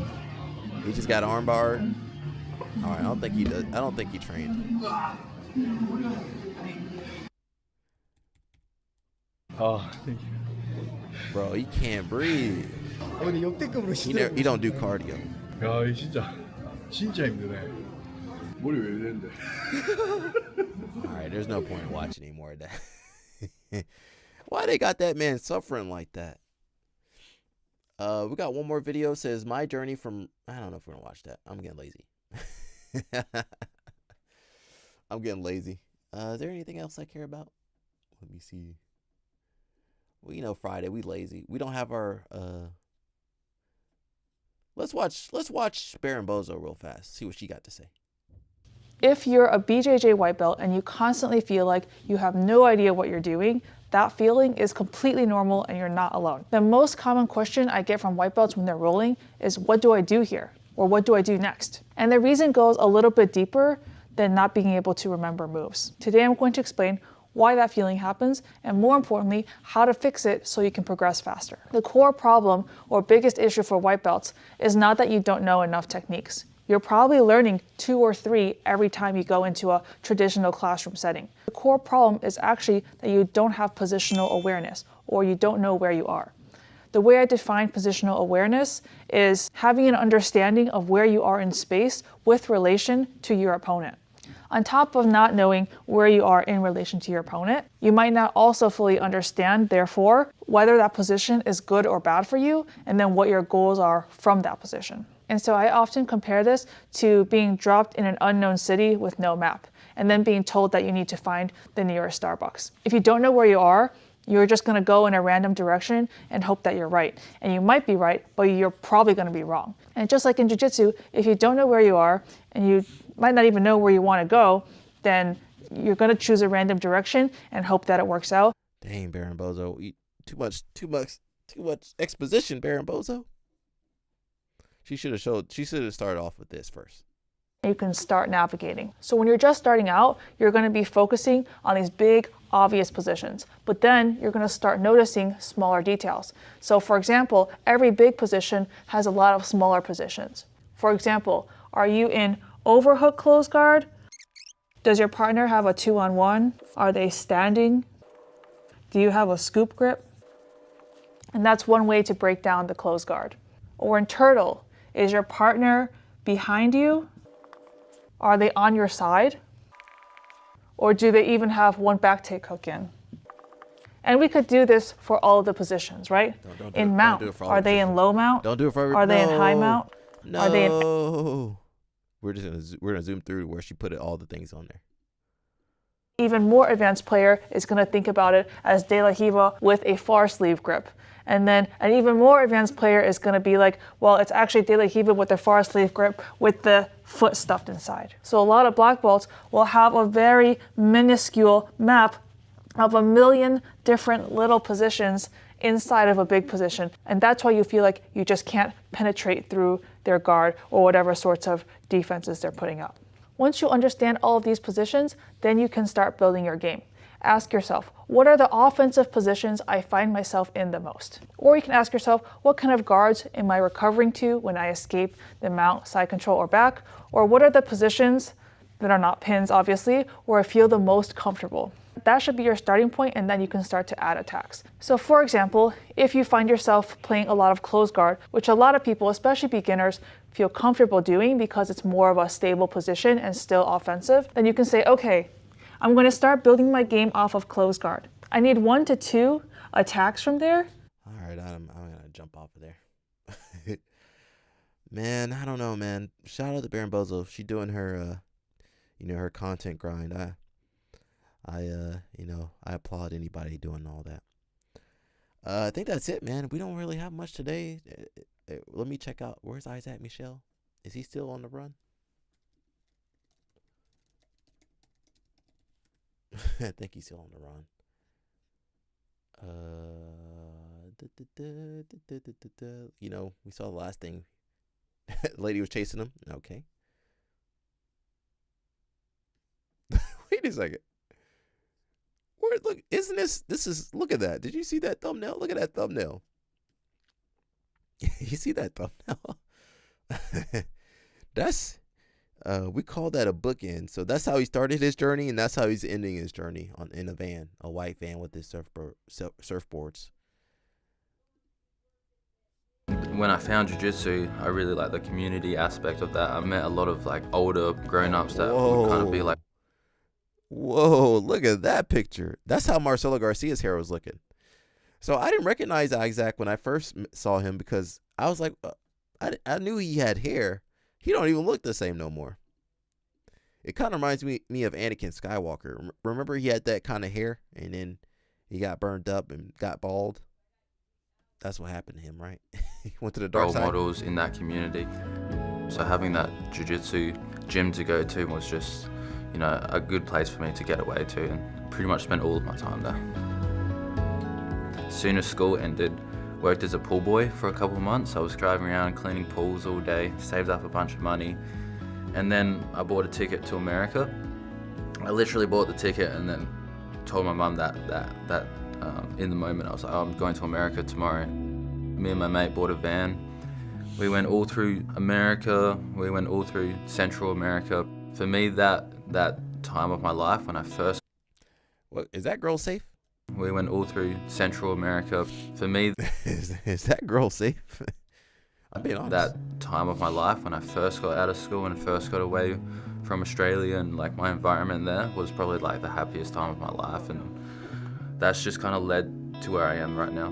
He just got armbar. All right, I don't think he does. I don't think he trained. Oh, thank you. Bro, he can't breathe. He don't do cardio. 야, 진짜 힘드네. 머리 왜 이랬는데? All right, there's no point in watching any more of that. Why they got that man suffering like that? We got one more video. It says my journey from. I don't know if we're gonna watch that. I'm getting lazy. I'm getting lazy. Is there anything else I care about? Let me see. Well, you know, Friday we lazy. We don't have our. Let's watch Baron Bozo real fast. See what she got to say. If you're a BJJ white belt and you constantly feel like you have no idea what you're doing, that feeling is completely normal and you're not alone. The most common question I get from white belts when they're rolling is, what do I do here? Or what do I do next? And the reason goes a little bit deeper than not being able to remember moves. Today I'm going to explain why that feeling happens, and more importantly, how to fix it so you can progress faster. The core problem or biggest issue for white belts is not that you don't know enough techniques. You're probably learning 2 or 3 every time you go into a traditional classroom setting. The core problem is actually that you don't have positional awareness, or you don't know where you are. The way I define positional awareness is having an understanding of where you are in space with relation to your opponent. On top of not knowing where you are in relation to your opponent, you might not also fully understand, therefore, whether that position is good or bad for you, and then what your goals are from that position. And so I often compare this to being dropped in an unknown city with no map, and then being told that you need to find the nearest Starbucks. If you don't know where you are, you're just gonna go in a random direction and hope that you're right. And you might be right, but you're probably gonna be wrong. And just like in Jiu Jitsu, if you don't know where you are, and you might not even know where you wanna go, then you're gonna choose a random direction and hope that it works out. Dang, Baron Bozo, too much exposition, Baron Bozo. She should have started off with this first. You can start navigating. So when you're just starting out, you're going to be focusing on these big, obvious positions. But then you're going to start noticing smaller details. So for example, every big position has a lot of smaller positions. For example, are you in overhook close guard? Does your partner have a 2-on-1? Are they standing? Do you have a scoop grip? And that's one way to break down the close guard. Or in turtle, is your partner behind you? Are they on your side? Or do they even have one back take hook in? And we could do this for all of the positions, right? In mount, are they in low mount? Don't do it for every. Are they in high mount? No. Are they in... We're gonna zoom through where she put all the things on there. Even more advanced player is going to think about it as De La Riva with a far sleeve grip. And then an even more advanced player is going to be like, well, it's actually De La Riva with the far sleeve grip with the foot stuffed inside. So a lot of black belts will have a very minuscule map of a million different little positions inside of a big position. And that's why you feel like you just can't penetrate through their guard or whatever sorts of defenses they're putting up. Once you understand all of these positions, then you can start building your game. Ask yourself, what are the offensive positions I find myself in the most? Or you can ask yourself, what kind of guards am I recovering to when I escape the mount, side control, or back? Or what are the positions that are not pins, obviously, where I feel the most comfortable? That should be your starting point, and then you can start to add attacks. So for example, if you find yourself playing a lot of close guard, which a lot of people, especially beginners, feel comfortable doing because it's more of a stable position and still offensive, then you can say, okay, I'm going to start building my game off of close guard. I need 1 to 2 attacks from there. All right, I'm going to jump off of there. Man, I don't know, man. Shout out to Baron Bozo. She doing her, her content grind. I applaud anybody doing all that. I think that's it, man. We don't really have much today. Let me check out. Where's Isaac Michel? Is he still on the run? I think he's still on the run. We saw the last thing. Lady was chasing him. Okay. Wait a second. Look, isn't this look at that. Did you see that thumbnail? Look at that thumbnail. You see that thumbnail? That's, we call that a bookend. So that's how he started his journey, and that's how he's ending his journey in a van, a white van with his surfboards. When I found Jiu Jitsu, I really like the community aspect of that. I met a lot of like older grown-ups that would kind of be like, whoa, look at that picture. That's how Marcelo Garcia's hair was looking. So I didn't recognize Isaac when I first saw him because I was like, I knew he had hair. He don't even look the same no more. It kind of reminds me of Anakin Skywalker. Remember he had that kind of hair and then he got burned up and got bald? That's what happened to him, right? He went to the dark side. Role models in that community. So having that jiu-jitsu gym to go to was just, a good place for me to get away to, and pretty much spent all of my time there. As soon as school ended, worked as a pool boy for a couple of months. I was driving around cleaning pools all day, saved up a bunch of money, and then I bought a ticket to America. I literally bought the ticket and then told my mum that in the moment I was like, oh, I'm going to America tomorrow. Me and my mate bought a van. We went all through America. We went all through Central America. For me, that time of my life when I first... What, is that girl safe? We went all through Central America. For me... is that girl safe? I'm being honest. That time of my life when I first got out of school and first got away from Australia and like my environment there was probably like the happiest time of my life, and that's just kind of led to where I am right now.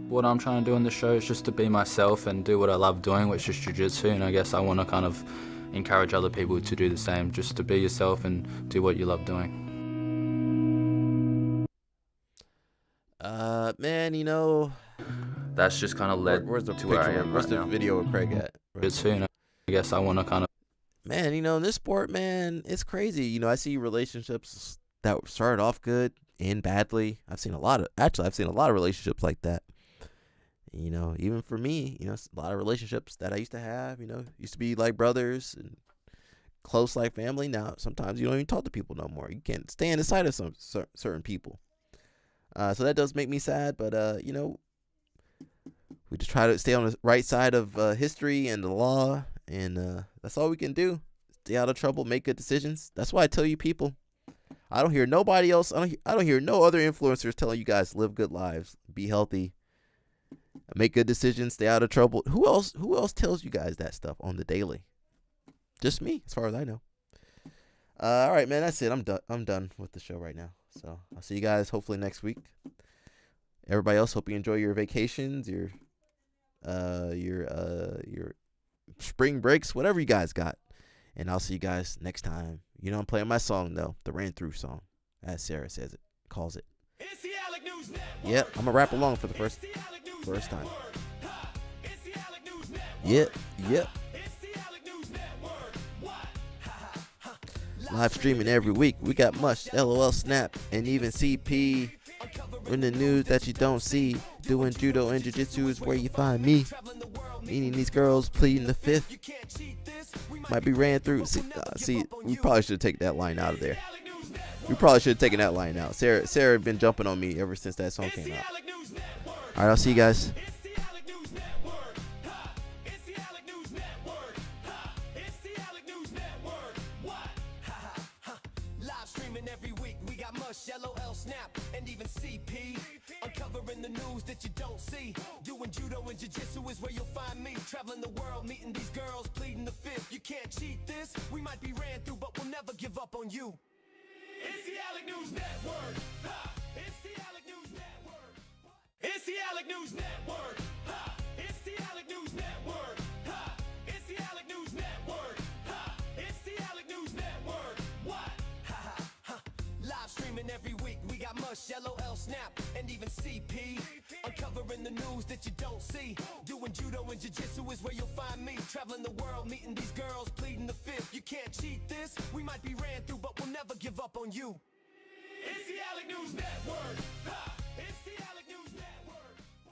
What I'm trying to do on the show is just to be myself and do what I love doing, which is jiu-jitsu, and I guess I want to kind of encourage other people to do the same, just to be yourself and do what you love doing. Man, that's just kind of led to where I am Where's right the now. video of Craig at? Jiu-jitsu, and I guess I want to kind of... Man, in this sport, man, it's crazy. I see relationships that started off good, end badly. I've seen a lot of relationships like that. Even for me, a lot of relationships that I used to have, used to be like brothers and close like family. Now, sometimes you don't even talk to people no more. You can't stand inside of some certain people. So that does make me sad, but, we just try to stay on the right side of history and the law, and that's all we can do. Stay out of trouble, make good decisions. That's why I tell you people, I don't hear nobody else, I don't hear no other influencers telling you guys live good lives, be healthy, make good decisions, stay out of trouble. Who else tells you guys that stuff on the daily? Just me, as far as I know. All right, man, that's it. I'm done with the show right now. So I'll see you guys hopefully next week. Everybody else, hope you enjoy your vacations, your spring breaks, whatever you guys got. And I'll see you guys next time. You know I'm playing my song though, the ran through song, as Sarah says it, calls it. Yep, I'm gonna rap along for the first time. Yep. Live streaming every week. We got Mush, LOL, Snap, and even CP. In the news that you don't see, doing judo and jiu-jitsu is where you find me. Meaning these girls pleading the fifth. Might be ran through. See, we probably should have taken that line out of there. We probably should have taken that line out. Sarah had been jumping on me ever since that song came out. All right, I'll see you guys. LOL, Snap, and even CP. Uncovering the news that you don't see. Doing judo and jiu-jitsu is where you'll find me. Traveling the world, meeting these girls, pleading the fifth. You can't cheat this. We might be ran through, but we'll never give up on you. It's the Alec News Network. It's the Alec News Network. It's the Alec News Network. It's the Alec News Network. It's the Alec News Network. It's the Alec News Network. What? Live streaming every week. We got Mush, LOL, Snap, and even CP. Uncovering the news that you don't see. Doing judo and jiu-jitsu is where you'll find me. Traveling the world, meeting these girls, pleading the fifth. You can't cheat this. We might be ran through, but we'll never give up on you. It's the Alec News Network. It's